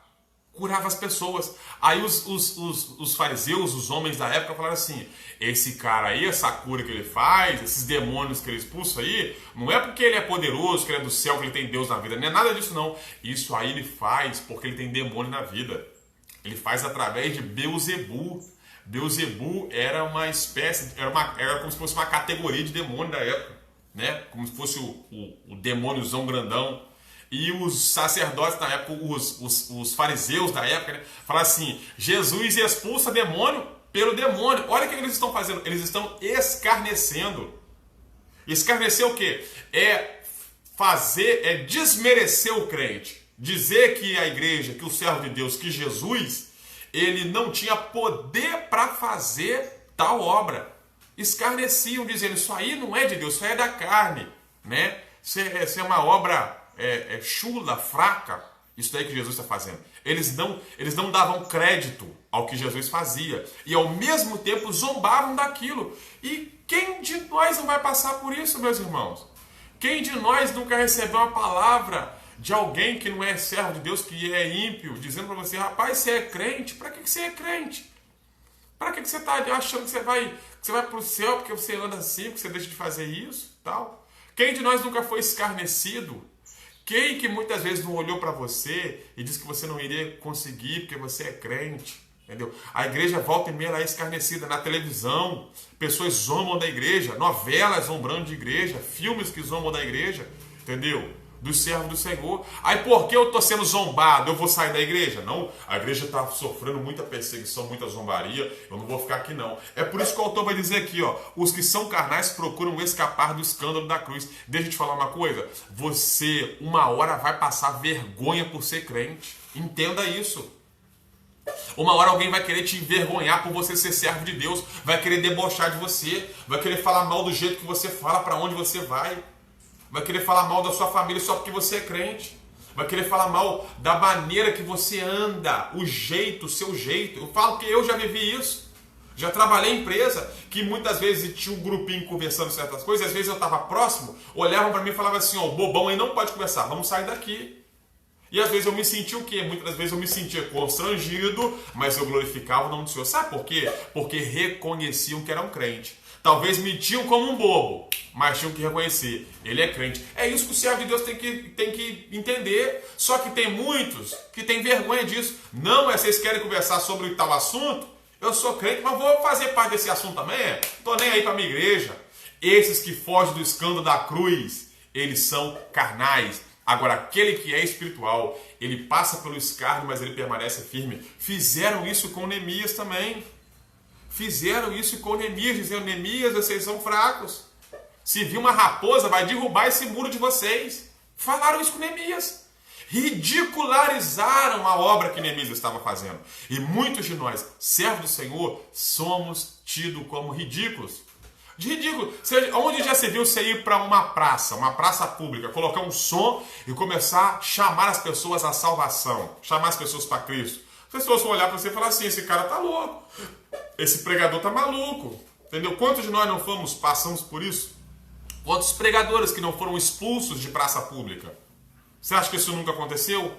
as pessoas. Aí os fariseus, os homens da época, falaram assim: esse cara aí, essa cura que ele faz, esses demônios que ele expulsa aí, não é porque ele é poderoso, que ele é do céu, que ele tem Deus na vida. Não é nada disso não. Isso aí ele faz porque ele tem demônio na vida. Ele faz através de Beelzebul. Beelzebul era uma espécie, era como se fosse uma categoria de demônio da época, né? Como se fosse o demôniozão grandão. E os sacerdotes na época, os fariseus da época, né, falaram assim: Jesus expulsa demônio pelo demônio. Olha o que eles estão fazendo. Eles estão escarnecendo. Escarnecer o quê? É desmerecer o crente. Dizer que a igreja, que o servo de Deus, que Jesus, ele não tinha poder para fazer tal obra. Escarneciam, dizendo: isso aí não é de Deus, isso aí é da carne, né? Isso é uma obra chula, fraca. Isso daí que Jesus está fazendo. Eles não davam crédito ao que Jesus fazia. E ao mesmo tempo zombavam daquilo. E quem de nós não vai passar por isso, meus irmãos? Quem de nós nunca recebeu uma palavra de alguém que não é servo de Deus, que é ímpio, dizendo para você: rapaz, você é crente? Para que você é crente? Para que você está achando que você vai para o céu porque você anda assim, porque você deixa de fazer isso? Tal? Quem de nós nunca foi escarnecido? Quem que muitas vezes não olhou para você e disse que você não iria conseguir porque você é crente? Entendeu? A igreja volta e meia ela é escarnecida na televisão, pessoas zombam da igreja, novelas zombando de igreja, filmes que zombam da igreja, entendeu? Dos servos do Senhor. Aí por que eu estou sendo zombado? Eu vou sair da igreja? Não, a igreja está sofrendo muita perseguição, muita zombaria, eu não vou ficar aqui não. É por isso que o autor vai dizer aqui, ó, os que são carnais procuram escapar do escândalo da cruz. Deixa eu te falar uma coisa, você uma hora vai passar vergonha por ser crente, entenda isso. Uma hora alguém vai querer te envergonhar por você ser servo de Deus, vai querer debochar de você, vai querer falar mal do jeito que você fala, para onde você vai querer falar mal da sua família só porque você é crente, vai querer falar mal da maneira que você anda, o jeito, o seu jeito. Eu falo que eu já vivi isso, já trabalhei em empresa, que muitas vezes tinha um grupinho conversando certas coisas, e às vezes eu estava próximo, olhavam para mim e falavam assim, ó, o bobão aí não pode conversar, vamos sair daqui. E às vezes eu me sentia o quê? Muitas vezes eu me sentia constrangido, mas eu glorificava o nome do Senhor. Sabe por quê? Porque reconheciam que era um crente. Talvez me tinham como um bobo, mas tinham que reconhecer, ele é crente. É isso que o servo de Deus tem que entender. Só que tem muitos que têm vergonha disso. Não, vocês querem conversar sobre tal assunto? Eu sou crente, mas vou fazer parte desse assunto também? Estou nem aí para a minha igreja. Esses que fogem do escândalo da cruz, eles são carnais. Agora, aquele que é espiritual, ele passa pelo escárnio, mas ele permanece firme. Fizeram isso com Neemias também. Fizeram isso com Neemias, dizendo, Neemias, vocês são fracos. Se vir uma raposa, vai derrubar esse muro de vocês. Falaram isso com Neemias. Ridicularizaram a obra que Neemias estava fazendo. E muitos de nós, servos do Senhor, somos tidos como ridículos. De ridículo. Onde já se viu você ir para uma praça pública, colocar um som e começar a chamar as pessoas à salvação, chamar as pessoas para Cristo? As pessoas vão olhar para você e falar assim, esse cara tá louco, esse pregador tá maluco, entendeu? Quantos de nós não passamos por isso? Quantos pregadores que não foram expulsos de praça pública? Você acha que isso nunca aconteceu?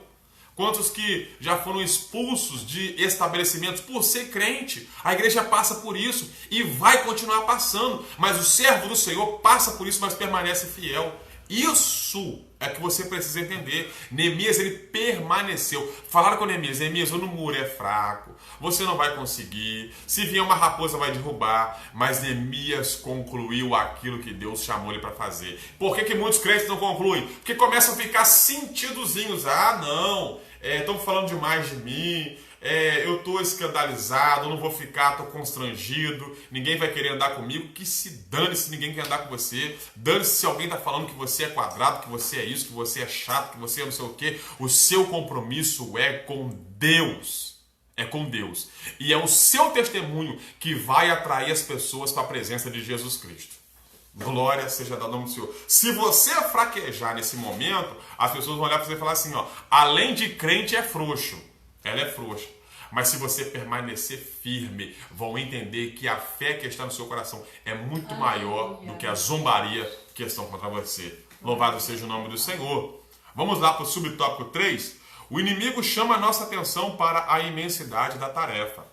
Quantos que já foram expulsos de estabelecimentos por ser crente? A igreja passa por isso e vai continuar passando. Mas o servo do Senhor passa por isso, mas permanece fiel. Isso é que você precisa entender. Neemias, ele permaneceu. Falaram com Neemias, Neemias, o muro é fraco, você não vai conseguir, se vier uma raposa vai derrubar. Mas Neemias concluiu aquilo que Deus chamou ele para fazer. Por que muitos crentes não concluem? Porque começam a ficar sentidozinhos. Ah, não, estão falando demais de mim, eu estou escandalizado, não vou ficar, estou constrangido, ninguém vai querer andar comigo. Que se dane se ninguém quer andar com você. Dane-se se alguém está falando que você é quadrado, que você é isso, que você é chato, que você é não sei o quê. O seu compromisso é com Deus. É com Deus. E é o seu testemunho que vai atrair as pessoas para a presença de Jesus Cristo. Glória seja dada ao nome do Senhor. Se você fraquejar nesse momento, as pessoas vão olhar para você e falar assim, ó, além de crente é frouxo. Ela é frouxa. Mas se você permanecer firme, vão entender que a fé que está no seu coração é muito maior do que a zombaria que estão contra você. Louvado seja o nome do Senhor. Vamos lá para o subtópico 3. O inimigo chama a nossa atenção para a imensidade da tarefa.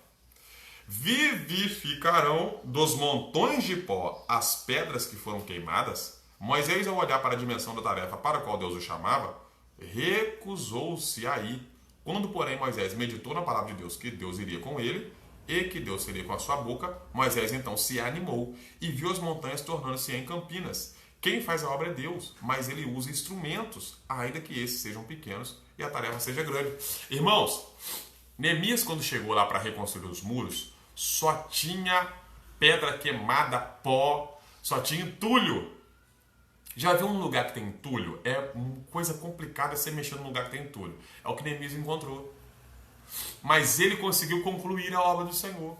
Vivificarão dos montões de pó as pedras que foram queimadas? Moisés, ao olhar para a dimensão da tarefa para a qual Deus o chamava, recusou-se a ir. Quando, porém, Moisés meditou na palavra de Deus que Deus iria com ele e que Deus seria com a sua boca, Moisés então se animou e viu as montanhas tornando-se em campinas. Quem faz a obra é Deus, mas ele usa instrumentos, ainda que esses sejam pequenos e a tarefa seja grande. Irmãos, Neemias, quando chegou lá para reconstruir os muros, só tinha pedra queimada, pó, só tinha entulho. Já viu um lugar que tem entulho? É uma coisa complicada você mexer num lugar que tem entulho. É o que Neemias encontrou. Mas ele conseguiu concluir a obra do Senhor.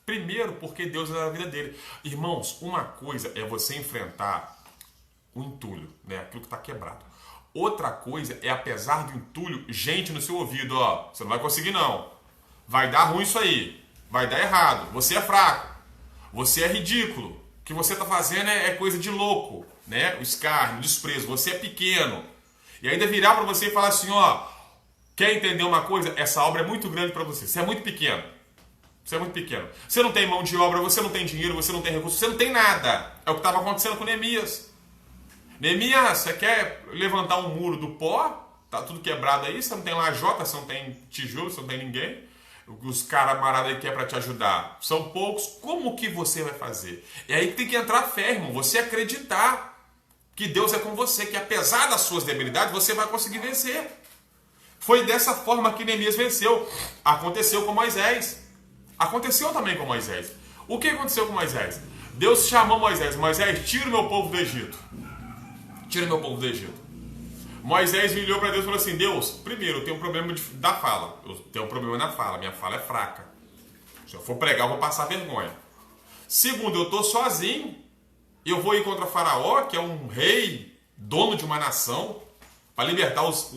Primeiro, porque Deus era a vida dele. Irmãos, uma coisa é você enfrentar o entulho, né? Aquilo que está quebrado. Outra coisa é, apesar do entulho, gente no seu ouvido, ó, você não vai conseguir não. Vai dar ruim isso aí. Vai dar errado. Você é fraco. Você é ridículo. O que você está fazendo é coisa de louco. Né? O escárnio, o desprezo, você é pequeno. E ainda virar para você e falar assim, ó, quer entender uma coisa? Essa obra é muito grande para você, você é muito pequeno. Você é muito pequeno. Você não tem mão de obra, você não tem dinheiro, você não tem recurso, você não tem nada. É o que estava acontecendo com Neemias. Neemias, você quer levantar um muro do pó? Tá tudo quebrado aí, você não tem lajota, você não tem tijolo, você não tem ninguém. Os camaradas aí que é para te ajudar são poucos. Como que você vai fazer? E aí tem que entrar fé, irmão. Você acreditar que Deus é com você, que apesar das suas debilidades, você vai conseguir vencer. Foi dessa forma que Neemias venceu. Aconteceu com Moisés. Aconteceu também com Moisés. O que aconteceu com Moisés? Deus chamou Moisés. Moisés, tira o meu povo do Egito. Tira o meu povo do Egito. Moisés olhou para Deus e falou assim: Deus, primeiro, eu tenho um problema da fala. Eu tenho um problema na fala. Minha fala é fraca. Se eu for pregar, eu vou passar vergonha. Segundo, eu estou sozinho. Eu vou ir contra Faraó, que é um rei, dono de uma nação, para libertar os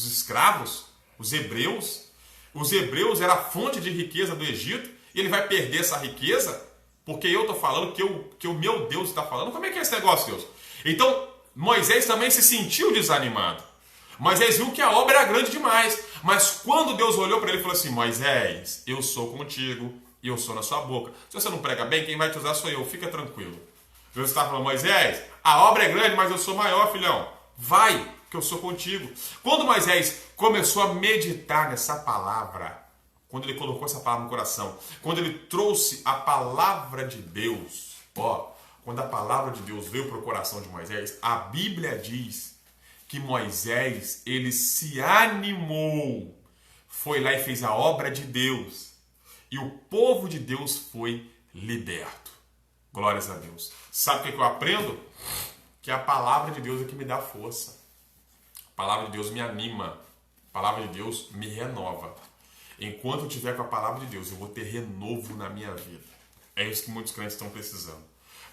escravos, os hebreus. Os hebreus eram a fonte de riqueza do Egito. E ele vai perder essa riqueza porque eu estou falando que o meu Deus está falando. Como é que é esse negócio, Deus? Então, Moisés também se sentiu desanimado. Moisés viu que a obra era grande demais. Mas quando Deus olhou para ele e falou assim: Moisés, eu sou contigo e eu sou na sua boca. Se você não prega bem, quem vai te usar sou eu. Fica tranquilo. Deus está falando: Moisés, a obra é grande, mas eu sou maior, filhão. Vai, que eu sou contigo. Quando Moisés começou a meditar nessa palavra, quando ele colocou essa palavra no coração, quando ele trouxe a palavra de Deus, quando a palavra de Deus veio para o coração de Moisés, a Bíblia diz que Moisés, ele se animou, foi lá e fez a obra de Deus, e o povo de Deus foi liberto. Glórias a Deus. Sabe o que eu aprendo? Que a palavra de Deus é que me dá força. A palavra de Deus me anima. A palavra de Deus me renova. Enquanto eu estiver com a palavra de Deus, eu vou ter renovo na minha vida. É isso que muitos crentes estão precisando.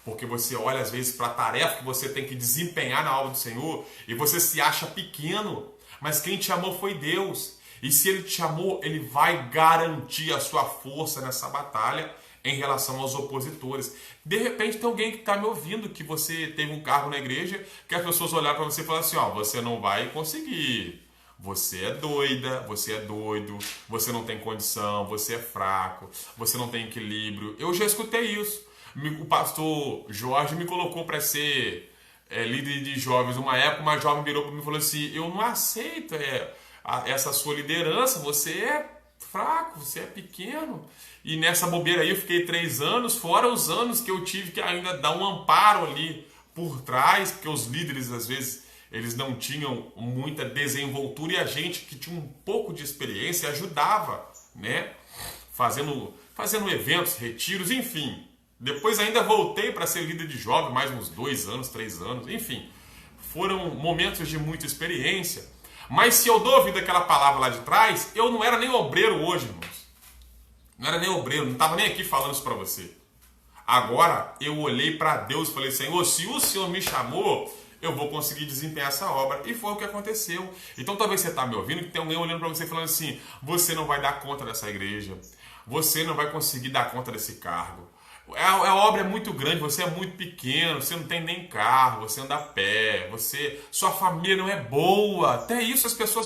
Porque você olha às vezes para a tarefa que você tem que desempenhar na obra do Senhor e você se acha pequeno. Mas quem te amou foi Deus. E se Ele te amou, Ele vai garantir a sua força nessa batalha em relação aos opositores. De repente tem alguém que está me ouvindo, que você teve um cargo na igreja, que as pessoas olharam para você e falaram assim: você não vai conseguir. Você é doida, você é doido, você não tem condição, você é fraco, você não tem equilíbrio. Eu já escutei isso. O pastor Jorge me colocou para ser líder de jovens. Uma época, uma jovem virou para mim e falou assim: eu não aceito essa sua liderança, você é fraco, você é pequeno. E nessa bobeira aí eu fiquei 3 anos, fora os anos que eu tive que ainda dar um amparo ali por trás, porque os líderes às vezes eles não tinham muita desenvoltura e a gente que tinha um pouco de experiência ajudava, né? Fazendo eventos, retiros, enfim. Depois ainda voltei para ser líder de jovem, mais uns 2 anos, 3 anos, enfim. Foram momentos de muita experiência. Mas se eu dou ouvido àquela palavra lá de trás, eu não era nem obreiro hoje, irmãos. Não era nem obreiro, não estava nem aqui falando isso para você. Agora eu olhei para Deus e falei: Senhor, se o Senhor me chamou, eu vou conseguir desempenhar essa obra. E foi o que aconteceu. Então talvez você está me ouvindo que tem alguém olhando para você falando assim: você não vai dar conta dessa igreja, você não vai conseguir dar conta desse cargo. A obra é muito grande, você é muito pequeno, você não tem nem carro, você anda a pé, sua família não é boa. Até isso as pessoas...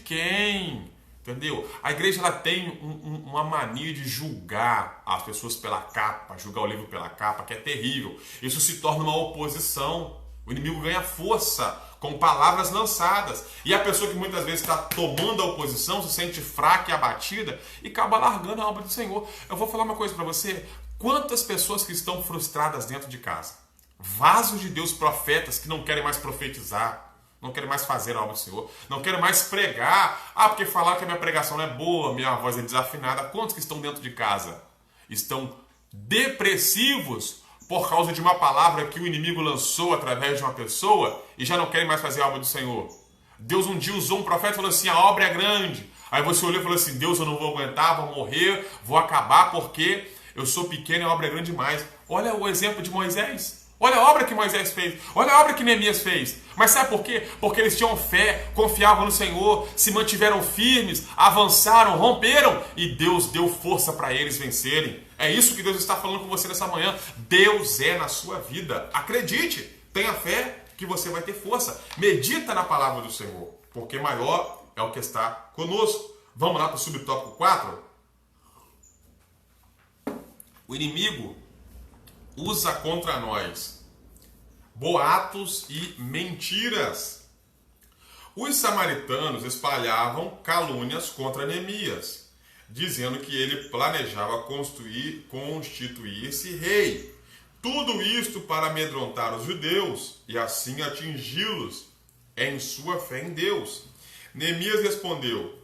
Quem? Entendeu? A igreja ela tem uma mania de julgar as pessoas pela capa, julgar o livro pela capa, que é terrível. Isso se torna uma oposição. O inimigo ganha força com palavras lançadas. E a pessoa que muitas vezes está tomando a oposição se sente fraca e abatida e acaba largando a obra do Senhor. Eu vou falar uma coisa para você. Quantas pessoas que estão frustradas dentro de casa? Vasos de Deus, profetas que não querem mais profetizar. Não quero mais fazer a obra do Senhor. Não quero mais pregar. Porque falar que a minha pregação não é boa, minha voz é desafinada. Quantos que estão dentro de casa estão depressivos por causa de uma palavra que o inimigo lançou através de uma pessoa e já não querem mais fazer a obra do Senhor? Deus um dia usou um profeta e falou assim: a obra é grande. Aí você olhou e falou assim: Deus, eu não vou aguentar, vou morrer, vou acabar porque eu sou pequeno e a obra é grande demais. Olha o exemplo de Moisés. Olha a obra que Moisés fez. Olha a obra que Neemias fez. Mas sabe por quê? Porque eles tinham fé, confiavam no Senhor, se mantiveram firmes, avançaram, romperam e Deus deu força para eles vencerem. É isso que Deus está falando com você nessa manhã. Deus é na sua vida. Acredite, tenha fé que você vai ter força. Medita na palavra do Senhor, porque maior é o que está conosco. Vamos lá para o subtópico 4. O inimigo usa contra nós boatos e mentiras. Os samaritanos espalhavam calúnias contra Neemias, dizendo que ele planejava constituir-se rei. Tudo isto para amedrontar os judeus e assim atingi-los em sua fé em Deus. Neemias respondeu: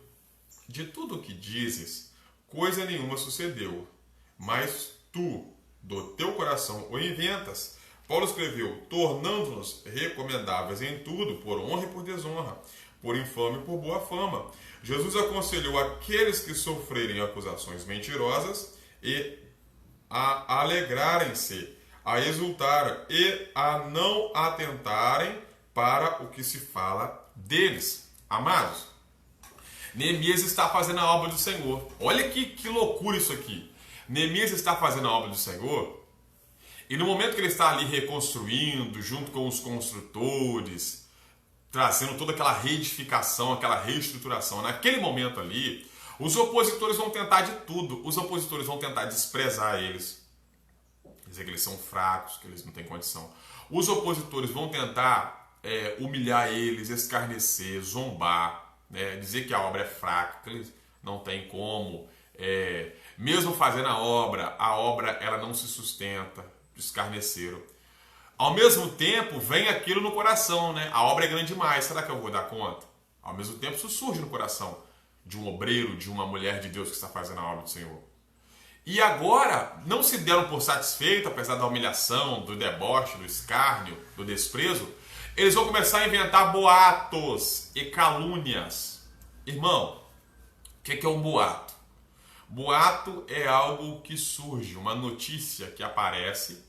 de tudo o que dizes, coisa nenhuma sucedeu, mas tu, do teu coração, o inventas. Paulo escreveu: tornando-nos recomendáveis em tudo, por honra e por desonra, por infame e por boa fama. Jesus aconselhou aqueles que sofrerem acusações mentirosas e a alegrarem-se, a exultarem e a não atentarem para o que se fala deles. Amados, Neemias está fazendo a obra do Senhor. Olha que loucura isso aqui. Neemias está fazendo a obra do Senhor e no momento que ele está ali reconstruindo, junto com os construtores, trazendo toda aquela reedificação, aquela reestruturação, naquele momento ali, os opositores vão tentar de tudo. Os opositores vão tentar desprezar eles, dizer que eles são fracos, que eles não têm condição. Os opositores vão tentar humilhar eles, escarnecer, zombar, dizer que a obra é fraca, que eles não tem como. Mesmo fazendo a obra ela não se sustenta, escarneceram. Ao mesmo tempo, vem aquilo no coração, né? A obra é grande demais, será que eu vou dar conta? Ao mesmo tempo, isso surge no coração de um obreiro, de uma mulher de Deus que está fazendo a obra do Senhor. E agora, não se deram por satisfeitos, apesar da humilhação, do deboche, do escárnio, do desprezo, eles vão começar a inventar boatos e calúnias. Irmão, o que é um boato? Boato é algo que surge, uma notícia que aparece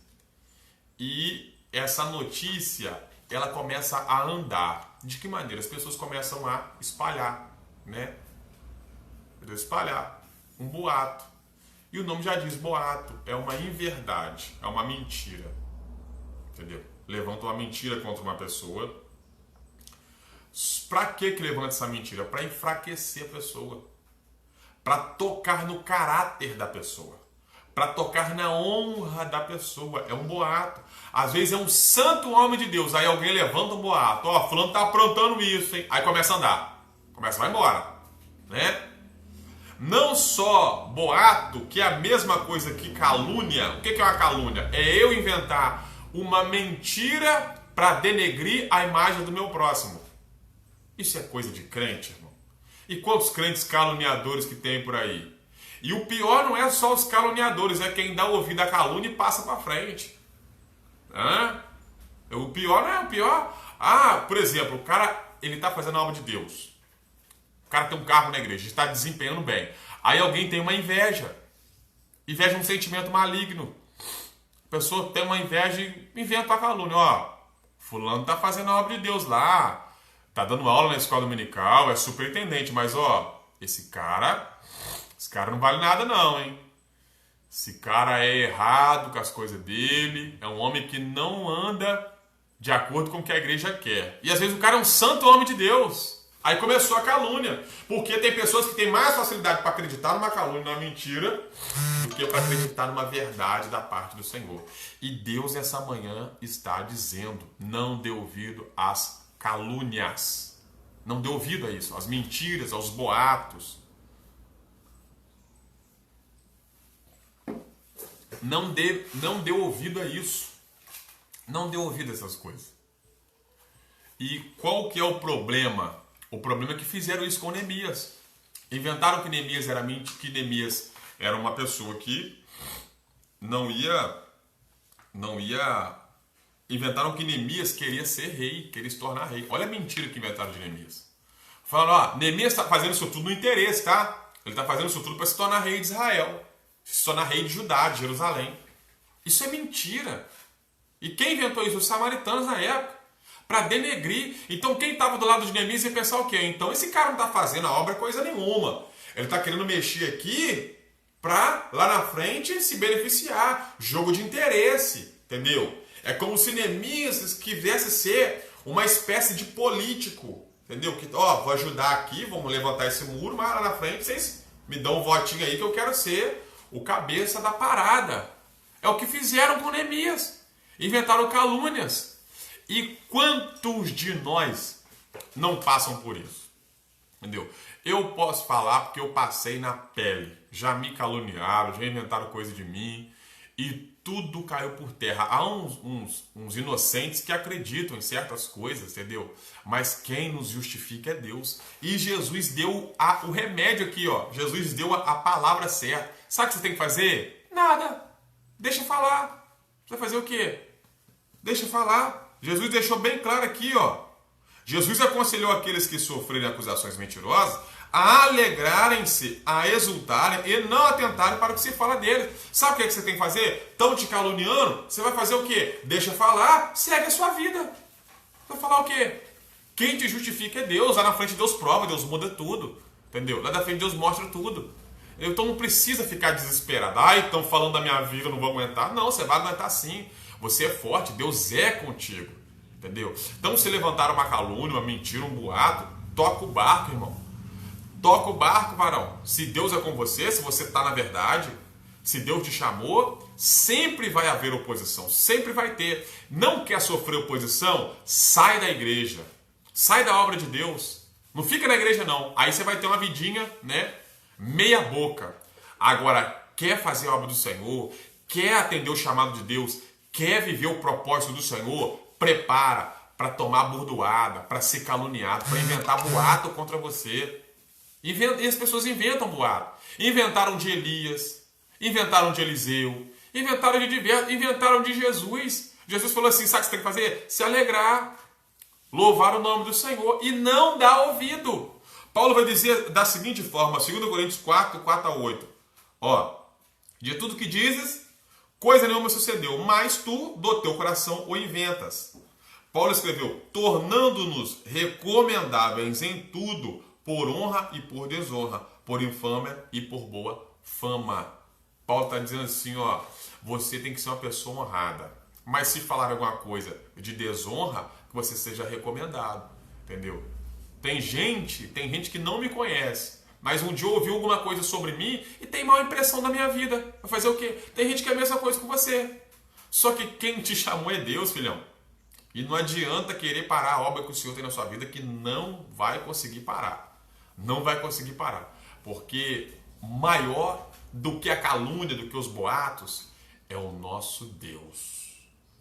e essa notícia ela começa a andar. De que maneira? As pessoas começam a espalhar, né? Espalhar um boato. E o nome já diz boato, é uma inverdade, é uma mentira. Entendeu? Levanta uma mentira contra uma pessoa. Para que levanta essa mentira? Para enfraquecer a pessoa. Para tocar no caráter da pessoa. Para tocar na honra da pessoa. É um boato. Às vezes é um santo homem de Deus. Aí alguém levanta um boato. Ó, fulano tá aprontando isso, hein? Aí começa a andar. Vai embora. Né? Não só boato, que é a mesma coisa que calúnia. O que é uma calúnia? É eu inventar uma mentira para denegrir a imagem do meu próximo. Isso é coisa de crente, irmão. E quantos crentes caluniadores que tem por aí? E o pior não é só os caluniadores, é quem dá ouvido à calúnia e passa para frente. O pior não é o pior. Por exemplo, o cara ele está fazendo a obra de Deus. O cara tem um cargo na igreja, está desempenhando bem. Aí alguém tem uma inveja. Inveja é um sentimento maligno. A pessoa tem uma inveja e inventa a calúnia. Ó, fulano está fazendo a obra de Deus lá. Tá dando aula na escola dominical, é superintendente, mas ó, esse cara não vale nada não, hein? Esse cara é errado com as coisas dele, é um homem que não anda de acordo com o que a igreja quer. E às vezes o cara é um santo homem de Deus. Aí começou a calúnia, porque tem pessoas que têm mais facilidade para acreditar numa calúnia, numa mentira, do que para acreditar numa verdade da parte do Senhor. E Deus essa manhã está dizendo, não dê ouvido às calúnias. Não dê ouvido a isso, às mentiras, aos boatos. Não dê ouvido a isso. Não dê ouvido a essas coisas. E qual que é o problema? O problema é que fizeram isso com Neemias. Inventaram que Neemias era mentira, que Neemias era uma pessoa que não ia. Inventaram que Neemias queria ser rei, queria se tornar rei. Olha a mentira que inventaram de Neemias. Falaram, Neemias está fazendo isso tudo no interesse, tá? Ele está fazendo isso tudo para se tornar rei de Israel. Se tornar rei de Judá, de Jerusalém. Isso é mentira. E quem inventou isso? Os samaritanos na época. Para denegrir. Então quem estava do lado de Neemias ia pensar o quê? Então esse cara não está fazendo a obra coisa nenhuma. Ele está querendo mexer aqui para lá na frente se beneficiar. Jogo de interesse. Entendeu? É como se Neemias quisesse ser uma espécie de político. Entendeu? Que, vou ajudar aqui, vamos levantar esse muro, mas lá na frente vocês me dão um votinho aí que eu quero ser o cabeça da parada. É o que fizeram com Neemias. Inventaram calúnias. E quantos de nós não passam por isso? Entendeu? Eu posso falar porque eu passei na pele. Já me caluniaram, já inventaram coisa de mim e tudo caiu por terra. Há uns inocentes que acreditam em certas coisas, entendeu? Mas quem nos justifica é Deus. E Jesus deu o remédio aqui, ó. Jesus deu a palavra certa. Sabe o que você tem que fazer? Nada. Deixa falar. Você vai fazer o quê? Deixa falar. Jesus deixou bem claro aqui, ó. Jesus aconselhou aqueles que sofrerem acusações mentirosas a alegrarem-se, a exultarem e não atentarem para o que se fala deles. Sabe o que você tem que fazer? Estão te caluniando? Você vai fazer o quê? Deixa falar, segue a sua vida. Vai falar o quê? Quem te justifica é Deus. Lá na frente Deus prova, Deus muda tudo. Entendeu? Lá na frente Deus mostra tudo. Então não precisa ficar desesperado. Estão falando da minha vida, eu não vou aguentar. Não, você vai aguentar sim. Você é forte, Deus é contigo. Entendeu? Então se levantar uma calúnia, uma mentira, um boato, toca o barco, irmão. Toca o barco, varão. Se Deus é com você, se você está na verdade, se Deus te chamou, sempre vai haver oposição, sempre vai ter. Não quer sofrer oposição? Sai da igreja, sai da obra de Deus. Não fica na igreja não. Aí você vai ter uma vidinha, né, meia boca. Agora, quer fazer a obra do Senhor, quer atender o chamado de Deus, quer viver o propósito do Senhor, prepara para tomar burdoada, para ser caluniado, para inventar boato contra você. E as pessoas inventam boato. Inventaram de Elias, inventaram de Eliseu, inventaram de Jesus. Jesus falou assim, sabe o que você tem que fazer? Se alegrar, louvar o nome do Senhor e não dar ouvido. Paulo vai dizer da seguinte forma, 2 Coríntios 4, 4 a 8. Ó, de tudo que dizes, coisa nenhuma sucedeu, mas tu, do teu coração, o inventas. Paulo escreveu, tornando-nos recomendáveis em tudo, por honra e por desonra, por infâmia e por boa fama. Paulo está dizendo assim, ó, você tem que ser uma pessoa honrada. Mas se falar alguma coisa de desonra, que você seja recomendado. Entendeu? Tem gente que não me conhece, mas um dia ouviu alguma coisa sobre mim e tem má impressão da minha vida. Vai fazer o quê? Tem gente que é a mesma coisa com você. Só que quem te chamou é Deus, filhão. E não adianta querer parar a obra que o Senhor tem na sua vida, que não vai conseguir parar. Não vai conseguir parar. Porque maior do que a calúnia, do que os boatos, é o nosso Deus.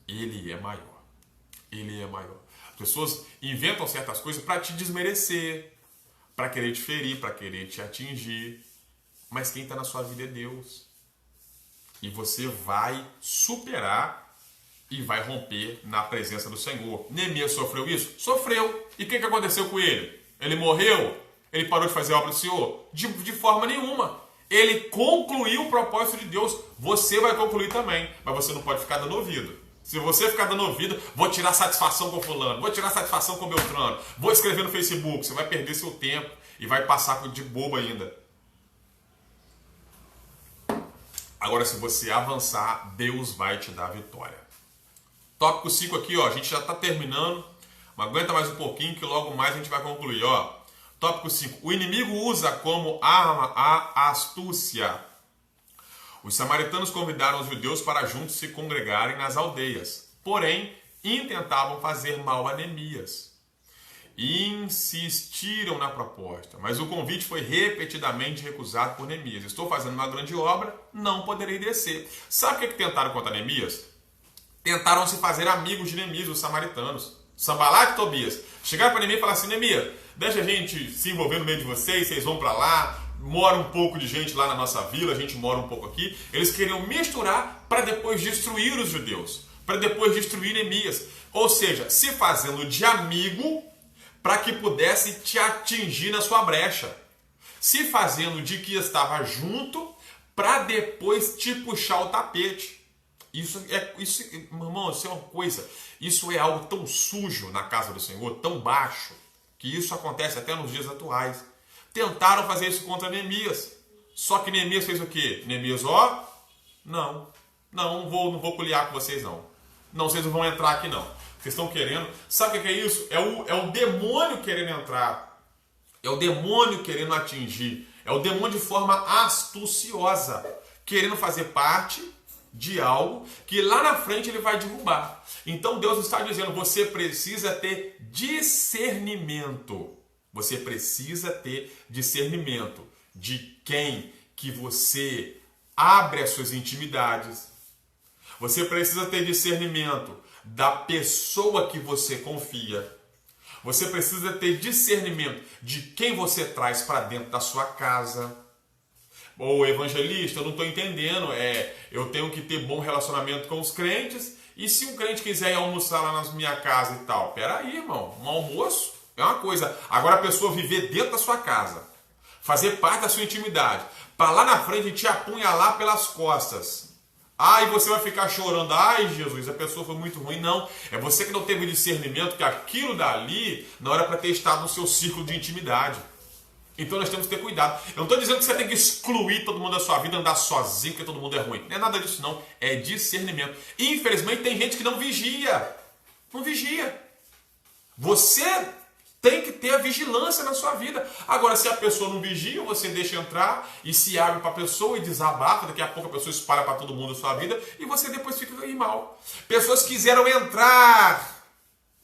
Ele é maior. Ele é maior. As pessoas inventam certas coisas para te desmerecer, para querer te ferir, para querer te atingir. Mas quem está na sua vida é Deus. E você vai superar e vai romper na presença do Senhor. Neemias sofreu isso? Sofreu. E o que aconteceu com ele? Ele morreu? Ele parou de fazer a obra do Senhor? De forma nenhuma. Ele concluiu o propósito de Deus. Você vai concluir também. Mas você não pode ficar dando ouvido. Se você ficar dando ouvido, vou tirar satisfação com fulano, vou tirar satisfação com Beltrano, vou escrever no Facebook. Você vai perder seu tempo e vai passar de bobo ainda. Agora, se você avançar, Deus vai te dar a vitória. Tópico 5 aqui, ó, a gente já está terminando. Mas aguenta mais um pouquinho que logo mais a gente vai concluir, ó. Tópico 5. O inimigo usa como arma a astúcia. Os samaritanos convidaram os judeus para juntos se congregarem nas aldeias. Porém, intentavam fazer mal a Neemias. Insistiram na proposta, mas o convite foi repetidamente recusado por Neemias. Estou fazendo uma grande obra, não poderei descer. Sabe o que tentaram contra Neemias? Tentaram se fazer amigos de Neemias, os samaritanos. Sanbalat e Tobias. Chegaram para Neemias e falaram assim, Neemias, deixa a gente se envolver no meio de vocês vão para lá, mora um pouco de gente lá na nossa vila, a gente mora um pouco aqui. Eles queriam misturar para depois destruir os judeus, para depois destruir Neemias. Ou seja, se fazendo de amigo para que pudesse te atingir na sua brecha. Se fazendo de que estava junto para depois te puxar o tapete. Isso, irmão, isso é uma coisa, isso é algo tão sujo na casa do Senhor, tão baixo, que isso acontece até nos dias atuais. Tentaram fazer isso contra Neemias. Só que Neemias fez o quê? Neemias, não vou coliar com vocês não. Não, vocês não vão entrar aqui não. Vocês estão querendo, sabe o que é isso? É o demônio querendo entrar. É o demônio querendo atingir. É o demônio de forma astuciosa, querendo fazer parte de algo que lá na frente ele vai derrubar. Então Deus está dizendo, você precisa ter discernimento. Você precisa ter discernimento de quem que você abre as suas intimidades. Você precisa ter discernimento da pessoa que você confia. Você precisa ter discernimento de quem você traz para dentro da sua casa. Ô evangelista, eu não estou entendendo. Eu tenho que ter bom relacionamento com os crentes. E se um crente quiser ir almoçar lá na minha casa e tal? Peraí, irmão. Um almoço é uma coisa. Agora a pessoa viver dentro da sua casa, fazer parte da sua intimidade, para lá na frente te apunhalar pelas costas. E você vai ficar chorando. Ai, Jesus, a pessoa foi muito ruim. Não, é você que não teve discernimento que aquilo dali não era para ter estado no seu círculo de intimidade. Então nós temos que ter cuidado. Eu não estou dizendo que você tem que excluir todo mundo da sua vida, andar sozinho, porque todo mundo é ruim. Não é nada disso não, é discernimento. E infelizmente tem gente que não vigia. Não vigia. Você tem que ter a vigilância na sua vida. Agora, se a pessoa não vigia, você deixa entrar e se abre para a pessoa e desabafa. Daqui a pouco a pessoa espalha para todo mundo a sua vida e você depois fica aí mal. Pessoas quiseram entrar,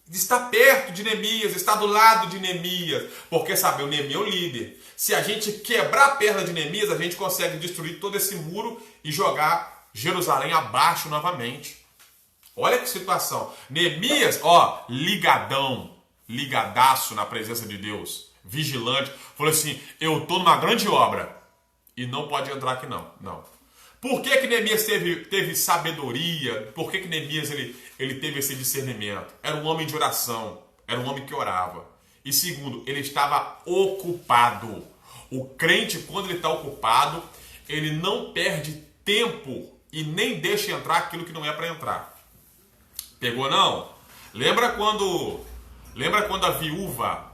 estar perto de Neemias, estar do lado de Neemias. Porque, sabe, o Neemias é o líder. Se a gente quebrar a perna de Neemias, a gente consegue destruir todo esse muro e jogar Jerusalém abaixo novamente. Olha que situação. Neemias, ligadaço na presença de Deus, vigilante, falou assim, eu estou numa grande obra e não pode entrar aqui não. Por que Neemias teve sabedoria? Por que Neemias ele teve esse discernimento? Era um homem de oração, era um homem que orava. E segundo, ele estava ocupado. O crente, quando ele está ocupado, ele não perde tempo e nem deixa entrar aquilo que não é para entrar. Pegou não? Lembra quando a viúva,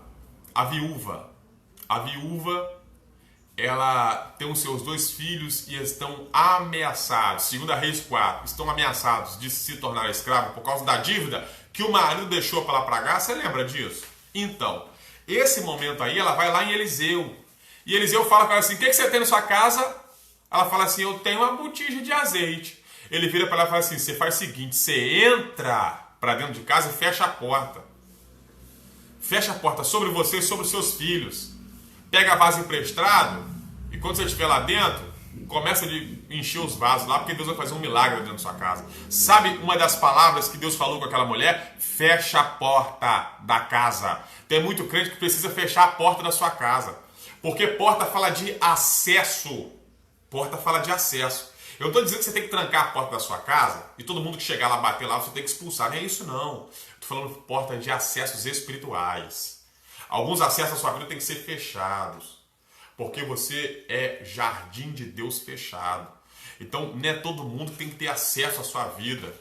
ela tem os seus 2 filhos e estão ameaçados, 2 Reis 4, estão ameaçados de se tornar escravo por causa da dívida que o marido deixou para lá pagar? Você lembra disso? Então, esse momento aí, ela vai lá em Eliseu, e Eliseu fala com ela assim, o que você tem na sua casa? Ela fala assim, eu tenho uma botija de azeite. Ele vira para ela e fala assim, você faz o seguinte, você entra para dentro de casa e fecha a porta. Fecha a porta sobre você e sobre os seus filhos. Pega vaso emprestado e quando você estiver lá dentro, começa a encher os vasos lá, porque Deus vai fazer um milagre dentro da sua casa. Sabe uma das palavras que Deus falou com aquela mulher? Fecha a porta da casa. Tem muito crente que precisa fechar a porta da sua casa. Porque porta fala de acesso. Porta fala de acesso. Eu não estou dizendo que você tem que trancar a porta da sua casa e todo mundo que chegar lá, bater lá, você tem que expulsar. Não é isso não. Estou falando de porta de acessos espirituais. Alguns acessos à sua vida têm que ser fechados. Porque você é jardim de Deus fechado. Então não é todo mundo que tem que ter acesso à sua vida.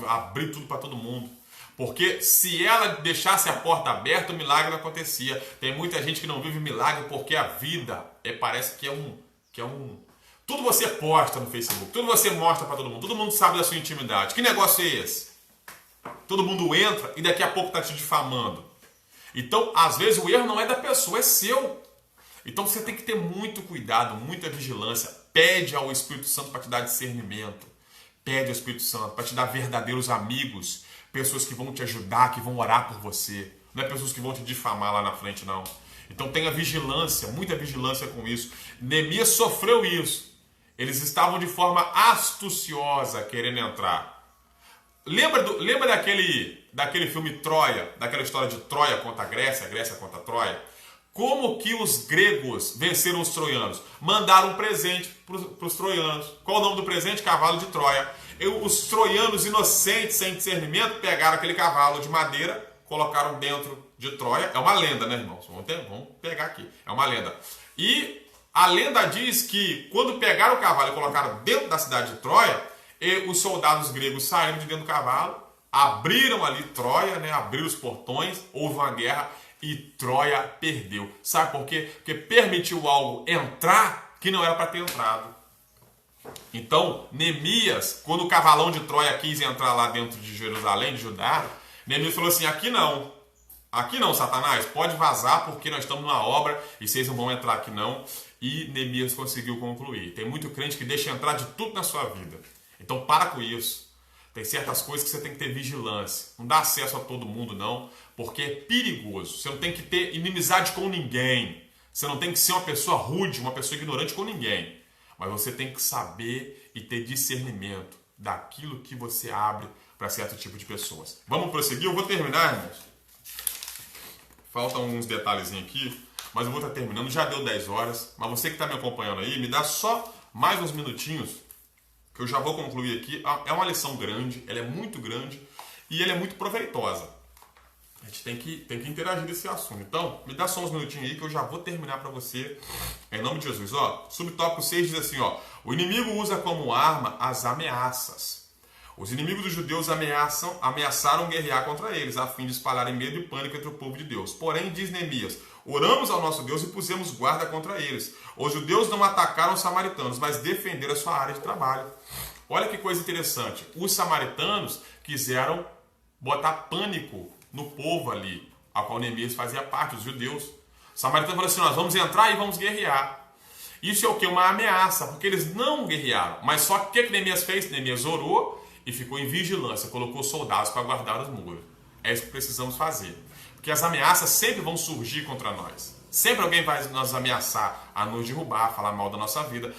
Abrir tudo para todo mundo. Porque se ela deixasse a porta aberta, o milagre não acontecia. Tem muita gente que não vive milagre porque a vida parece que é um... Tudo você posta no Facebook, tudo você mostra para todo mundo sabe da sua intimidade. Que negócio é esse? Todo mundo entra e daqui a pouco está te difamando. Então, às vezes, o erro não é da pessoa, é seu. Então, você tem que ter muito cuidado, muita vigilância. Pede ao Espírito Santo para te dar discernimento. Pede ao Espírito Santo para te dar verdadeiros amigos. Pessoas que vão te ajudar, que vão orar por você. Não é pessoas que vão te difamar lá na frente, não. Então, tenha vigilância, muita vigilância com isso. Neemias sofreu isso. Eles estavam de forma astuciosa querendo entrar. Lembra daquele filme Troia, daquela história de Troia contra a Grécia contra a Troia? Como que os gregos venceram os troianos? Mandaram um presente para os troianos. Qual o nome do presente? Cavalo de Troia. Os troianos inocentes, sem discernimento, pegaram aquele cavalo de madeira, colocaram dentro de Troia. É uma lenda, né, irmãos? Vamos pegar aqui. É uma lenda. E a lenda diz que quando pegaram o cavalo e colocaram dentro da cidade de Troia, os soldados gregos saíram de dentro do cavalo, abriram ali Troia, né? Abriram os portões, houve uma guerra e Troia perdeu. Sabe por quê? Porque permitiu algo entrar que não era para ter entrado. Então, Neemias, quando o cavalão de Troia quis entrar lá dentro de Jerusalém, de Judá, Neemias falou assim, aqui não, Satanás, pode vazar porque nós estamos numa obra e vocês não vão entrar aqui não. E Neemias conseguiu concluir. Tem muito crente que deixa entrar de tudo na sua vida. Então para com isso. Tem certas coisas que você tem que ter vigilância. Não dá acesso a todo mundo não, porque é perigoso. Você não tem que ter inimizade com ninguém. Você não tem que ser uma pessoa rude, uma pessoa ignorante com ninguém. Mas você tem que saber e ter discernimento daquilo que você abre para certo tipo de pessoas. Vamos prosseguir? Eu vou terminar, irmãos. Faltam uns detalhezinhos aqui, mas eu vou estar terminando. Já deu 10 horas, mas você que está me acompanhando aí, me dá só mais uns minutinhos, que eu já vou concluir aqui. É uma lição grande, ela é muito grande e ela é muito proveitosa. A gente tem que interagir nesse assunto. Então, me dá só uns minutinhos aí que eu já vou terminar para você. Em nome de Jesus. Subtópico 6 diz assim, o inimigo usa como arma as ameaças. Os inimigos dos judeus ameaçaram guerrear contra eles, a fim de espalharem medo e pânico entre o povo de Deus. Porém, diz Neemias, oramos ao nosso Deus e pusemos guarda contra eles. Os judeus não atacaram os samaritanos, mas defenderam a sua área de trabalho. Olha que coisa interessante. Os samaritanos quiseram botar pânico no povo ali, a qual Neemias fazia parte, os judeus. Os samaritanos falaram assim, nós vamos entrar e vamos guerrear. Isso é o que? Uma ameaça, porque eles não guerrearam. Mas só que o que Neemias fez? Neemias orou e ficou em vigilância, colocou soldados para guardar os muros. É isso que precisamos fazer. Porque as ameaças sempre vão surgir contra nós. Sempre alguém vai nos ameaçar a nos derrubar, falar mal da nossa vida.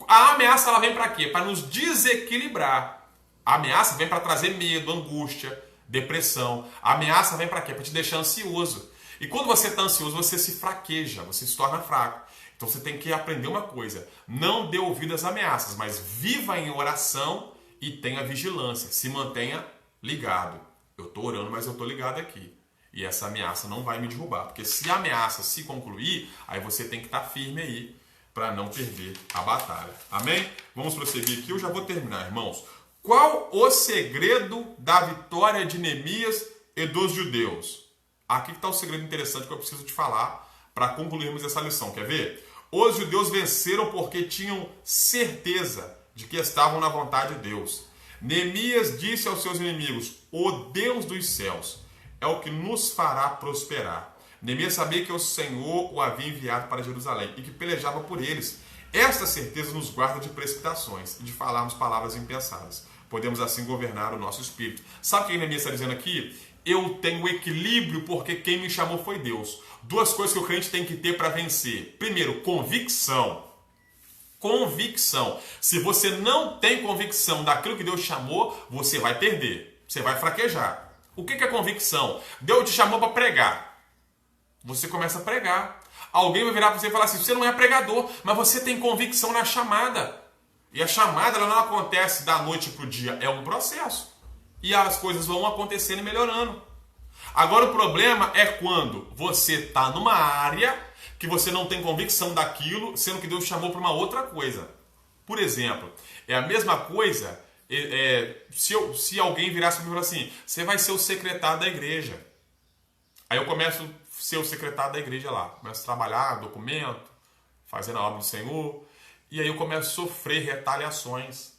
A ameaça ela vem para quê? Para nos desequilibrar. A ameaça vem para trazer medo, angústia, depressão. A ameaça vem para quê? Para te deixar ansioso. E quando você está ansioso, você se fraqueja, você se torna fraco. Então você tem que aprender uma coisa. Não dê ouvido às ameaças, mas viva em oração e tenha vigilância. Se mantenha ligado. Eu estou orando, mas eu estou ligado aqui. E essa ameaça não vai me derrubar. Porque se a ameaça se concluir, aí você tem que estar firme aí para não perder a batalha. Amém? Vamos prosseguir aqui. Eu já vou terminar, irmãos. Qual o segredo da vitória de Neemias e dos judeus? Aqui está o segredo interessante que eu preciso te falar para concluirmos essa lição. Quer ver? Os judeus venceram porque tinham certeza de que estavam na vontade de Deus. Neemias disse aos seus inimigos, o Deus dos céus é o que nos fará prosperar. Neemias sabia que o Senhor o havia enviado para Jerusalém e que pelejava por eles. Esta certeza nos guarda de precipitações e de falarmos palavras impensadas. Podemos assim governar o nosso espírito. Sabe o que Neemias está dizendo aqui? Eu tenho equilíbrio porque quem me chamou foi Deus. Duas coisas que o crente tem que ter para vencer. Primeiro, convicção. Convicção. Se você não tem convicção daquilo que Deus chamou, você vai perder. Você vai fraquejar. O que é convicção? Deus te chamou para pregar. Você começa a pregar. Alguém vai virar para você e falar assim, você não é pregador, mas você tem convicção na chamada. E a chamada ela não acontece da noite para o dia, é um processo. E as coisas vão acontecendo e melhorando. Agora o problema é quando você está numa área que você não tem convicção daquilo, sendo que Deus chamou para uma outra coisa. Por exemplo, é a mesma coisa se alguém virasse para mim e falar assim, você vai ser o secretário da igreja. Aí eu começo a ser o secretário da igreja lá. Começo a trabalhar, documento, fazendo a obra do Senhor. E aí eu começo a sofrer retaliações.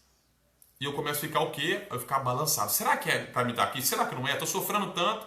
E eu começo a ficar o quê? Eu ficar balançado. Será que é para me estar aqui? Será que não é? Estou sofrendo tanto.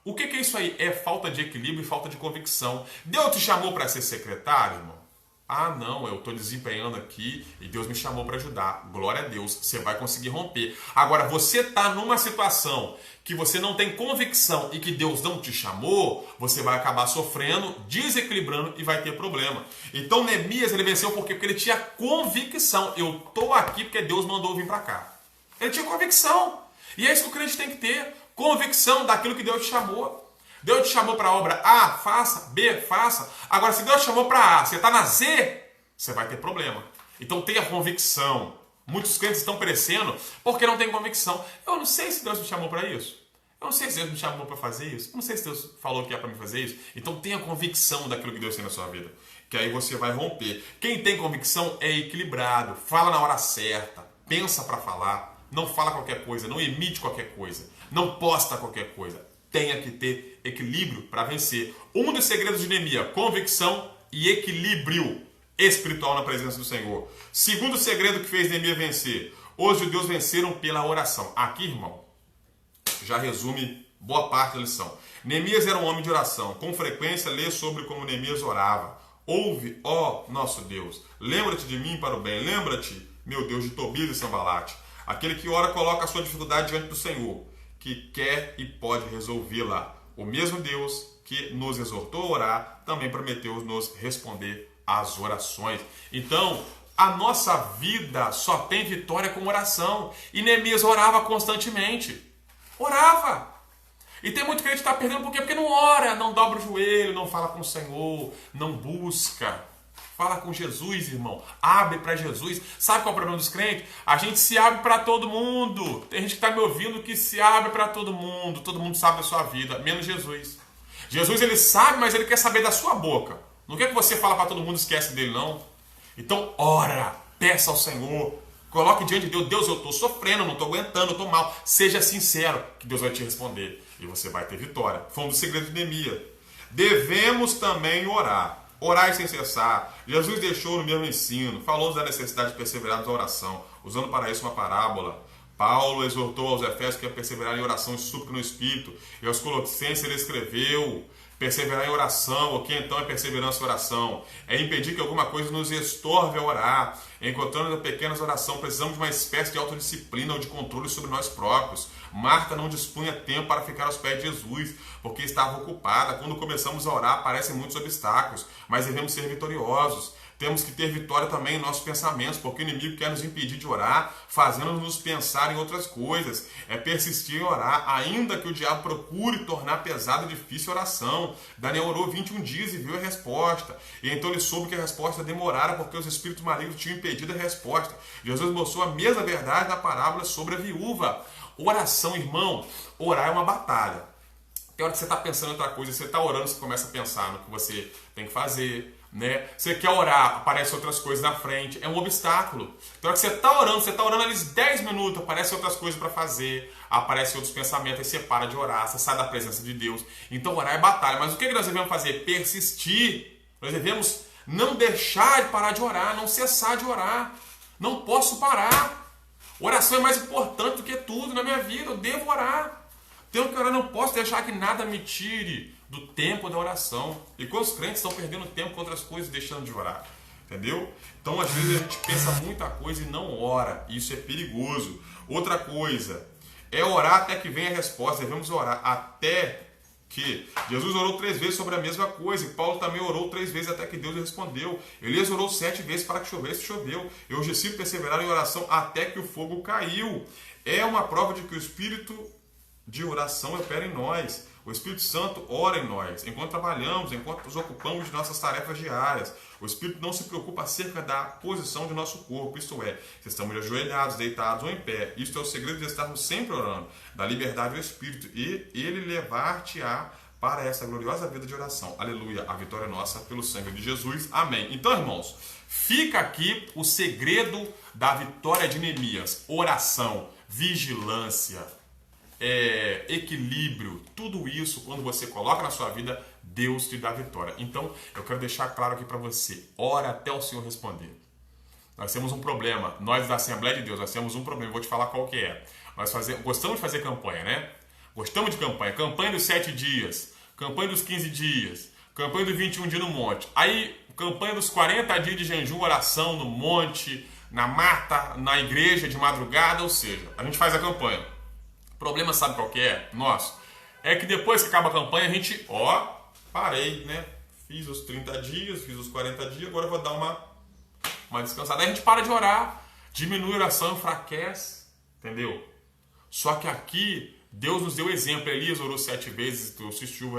O que é isso aí? É falta de equilíbrio e falta de convicção. Deus te chamou para ser secretário, irmão? Ah, não, eu estou desempenhando aqui e Deus me chamou para ajudar. Glória a Deus, você vai conseguir romper. Agora, você está numa situação que você não tem convicção e que Deus não te chamou, você vai acabar sofrendo, desequilibrando e vai ter problema. Então, Neemias, ele venceu por quê? Porque ele tinha convicção. Eu estou aqui porque Deus mandou eu vir para cá. Ele tinha convicção. E é isso que o crente tem que ter. Convicção daquilo que Deus te chamou. Deus te chamou para a obra A, faça. B, faça. Agora, se Deus te chamou para A, você está na Z, você vai ter problema. Então, tenha convicção. Muitos crentes estão perecendo porque não tem convicção. Eu não sei se Deus me chamou para isso. Eu não sei se Deus me chamou para fazer isso. Eu não sei se Deus falou que é para me fazer isso. Então, tenha convicção daquilo que Deus tem na sua vida. Que aí você vai romper. Quem tem convicção é equilibrado. Fala na hora certa. Pensa para falar. Não fala qualquer coisa. Não emite qualquer coisa. Não posta qualquer coisa. Tenha que ter equilíbrio para vencer. Um dos segredos de Neemias, convicção e equilíbrio espiritual na presença do Senhor. Segundo segredo que fez Neemias vencer, os judeus venceram pela oração. Aqui, irmão, já resume boa parte da lição. Neemias era um homem de oração. Com frequência, lê sobre como Neemias orava. Ouve, ó nosso Deus, lembra-te de mim para o bem. Lembra-te, meu Deus, de Tobias e Sanbalate. Aquele que ora coloca a sua dificuldade diante do Senhor, que quer e pode resolvê-la. O mesmo Deus que nos exortou a orar, também prometeu nos responder às orações. Então, a nossa vida só tem vitória com oração. E Neemias orava constantemente. Orava. E tem muito crente que está perdendo por quê? Porque não ora, não dobra o joelho, não fala com o Senhor, não busca. Fala com Jesus, irmão. Abre para Jesus. Sabe qual é o problema dos crentes? A gente se abre para todo mundo. Tem gente que está me ouvindo que se abre para todo mundo. Todo mundo sabe da sua vida, menos Jesus. Jesus, ele sabe, mas ele quer saber da sua boca. Não quer que você fale para todo mundo e esquece dele, não. Então, ora, peça ao Senhor. Coloque diante de Deus. Deus, eu estou sofrendo, não estou aguentando, eu estou mal. Seja sincero, que Deus vai te responder. E você vai ter vitória. Foi um dos segredos de Neemias. Devemos também orar. Orai sem cessar. Jesus deixou no mesmo ensino. Falou da necessidade de perseverar na oração, usando para isso uma parábola. Paulo exortou aos Efésios que a perseverar em oração e súplica no Espírito. E aos Colossenses ele escreveu: perseverar em oração. O que então é perseverança em oração? É impedir que alguma coisa nos estorve a orar. Encontrando pequenas orações, precisamos de uma espécie de autodisciplina ou de controle sobre nós próprios. Marta não dispunha tempo para ficar aos pés de Jesus, porque estava ocupada. Quando começamos a orar, aparecem muitos obstáculos, mas devemos ser vitoriosos. Temos que ter vitória também em nossos pensamentos, porque o inimigo quer nos impedir de orar, fazendo-nos pensar em outras coisas. É persistir em orar, ainda que o diabo procure tornar pesada e difícil a oração. Daniel orou 21 dias e viu a resposta. E então ele soube que a resposta demorara, porque os espíritos malignos tinham impedido a resposta. Jesus mostrou a mesma verdade na parábola sobre a viúva. Oração, irmão, orar é uma batalha. Tem hora que você está pensando em outra coisa, você está orando, você começa a pensar no que você tem que fazer. Né? Você quer orar, aparecem outras coisas na frente, é um obstáculo. Então, que você está orando ali 10 minutos, aparecem outras coisas para fazer, aparecem outros pensamentos, aí você para de orar, você sai da presença de Deus. Então, orar é batalha. Mas o que nós devemos fazer? Persistir. Nós devemos não deixar de parar de orar, não cessar de orar. Não posso parar. Oração é mais importante do que tudo na minha vida, eu devo orar. Tenho que orar, não posso deixar que nada me tire do tempo da oração. E quando os crentes estão perdendo tempo com outras coisas, deixando de orar. Entendeu? Então, às vezes, a gente pensa muita coisa e não ora. Isso é perigoso. Outra coisa é orar até que venha a resposta. Devemos orar até que... Jesus orou 3 vezes sobre a mesma coisa. E Paulo também orou 3 vezes até que Deus respondeu. Elias orou 7 vezes para que chovesse, choveu. E os discípulos perseveraram em oração até que o fogo caiu. É uma prova de que o Espírito de oração opera em nós. O Espírito Santo ora em nós, enquanto trabalhamos, enquanto nos ocupamos de nossas tarefas diárias. O Espírito não se preocupa acerca da posição de nosso corpo, isto é, se estamos ajoelhados, deitados ou em pé. Isto é o segredo de estarmos sempre orando, da liberdade do Espírito, e Ele levar-te-á para essa gloriosa vida de oração. Aleluia, a vitória é nossa pelo sangue de Jesus. Amém. Então, irmãos, fica aqui o segredo da vitória de Neemias. Oração, vigilância, equilíbrio, tudo isso, quando você coloca na sua vida, Deus te dá vitória. Então, eu quero deixar claro aqui para você, ora até o Senhor responder. Nós temos um problema, nós da Assembleia de Deus, nós temos um problema, vou te falar qual que é. Nós gostamos de fazer campanha, né? Gostamos de campanha, campanha dos 7 dias, campanha dos 15 dias, campanha dos 21 dias no monte. Aí, campanha dos 40 dias de jejum, oração no monte, na mata, na igreja de madrugada, ou seja, a gente faz a campanha. O problema, sabe qual que é? Nosso. É que depois que acaba a campanha, a gente, parei, né? Fiz os 30 dias, fiz os 40 dias, agora eu vou dar uma descansada. Aí a gente para de orar, diminui a oração, enfraquece, entendeu? Só que aqui, Deus nos deu exemplo. Elias orou 7 vezes,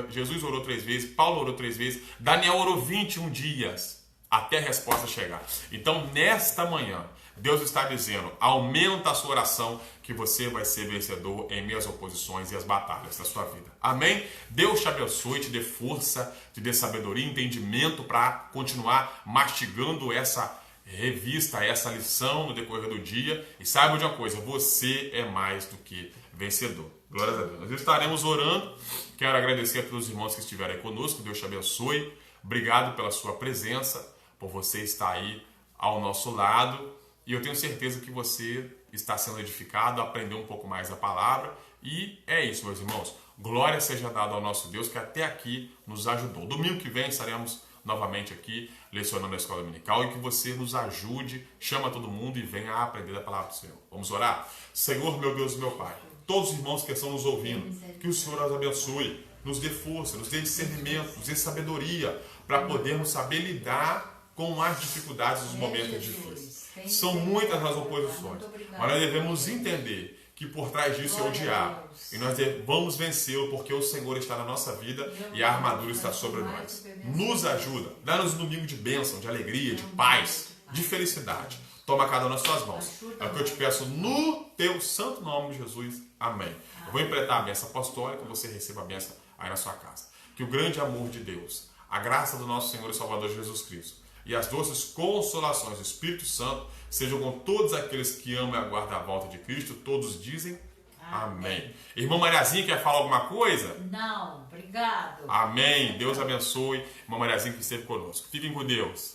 Jesus orou 3 vezes, Paulo orou 3 vezes, Daniel orou 21 dias, até a resposta chegar. Então, nesta manhã, Deus está dizendo, aumenta a sua oração, que você vai ser vencedor em meio às oposições e às batalhas da sua vida. Amém? Deus te abençoe, te dê força, te dê sabedoria e entendimento para continuar mastigando essa revista, essa lição no decorrer do dia. E saiba de uma coisa, você é mais do que vencedor. Glórias a Deus. Nós estaremos orando. Quero agradecer a todos os irmãos que estiveram aí conosco. Deus te abençoe. Obrigado pela sua presença, por você estar aí ao nosso lado. E eu tenho certeza que você está sendo edificado, aprendeu um pouco mais a palavra. E é isso, meus irmãos. Glória seja dada ao nosso Deus, que até aqui nos ajudou. Domingo que vem estaremos novamente aqui, lecionando na escola dominical, e que você nos ajude, chama todo mundo e venha a aprender a palavra do Senhor. Vamos orar? Senhor, meu Deus e meu Pai, todos os irmãos que estão nos ouvindo, que o Senhor os abençoe, nos dê força, nos dê discernimento, nos dê sabedoria, para podermos saber lidar com as dificuldades dos momentos difíceis. São muitas as oposições, mas nós devemos entender que por trás disso é o diabo. E nós vamos vencê-lo porque o Senhor está na nossa vida e a armadura está sobre nós. Nos ajuda, dá-nos um domingo de bênção, de alegria, de paz, de felicidade. Toma cada um nas suas mãos. É o que eu te peço no teu santo nome de Jesus. Amém. Eu vou empreitar a bênção apostólica, você receba a bênção aí na sua casa. Que o grande amor de Deus, a graça do nosso Senhor e Salvador Jesus Cristo e as doces consolações do Espírito Santo sejam com todos aqueles que amam e aguardam a volta de Cristo. Todos dizem amém. Irmã Mariazinha, quer falar alguma coisa? Não, obrigado. Amém. Deus abençoe. Irmã Mariazinha que esteve conosco. Fiquem com Deus.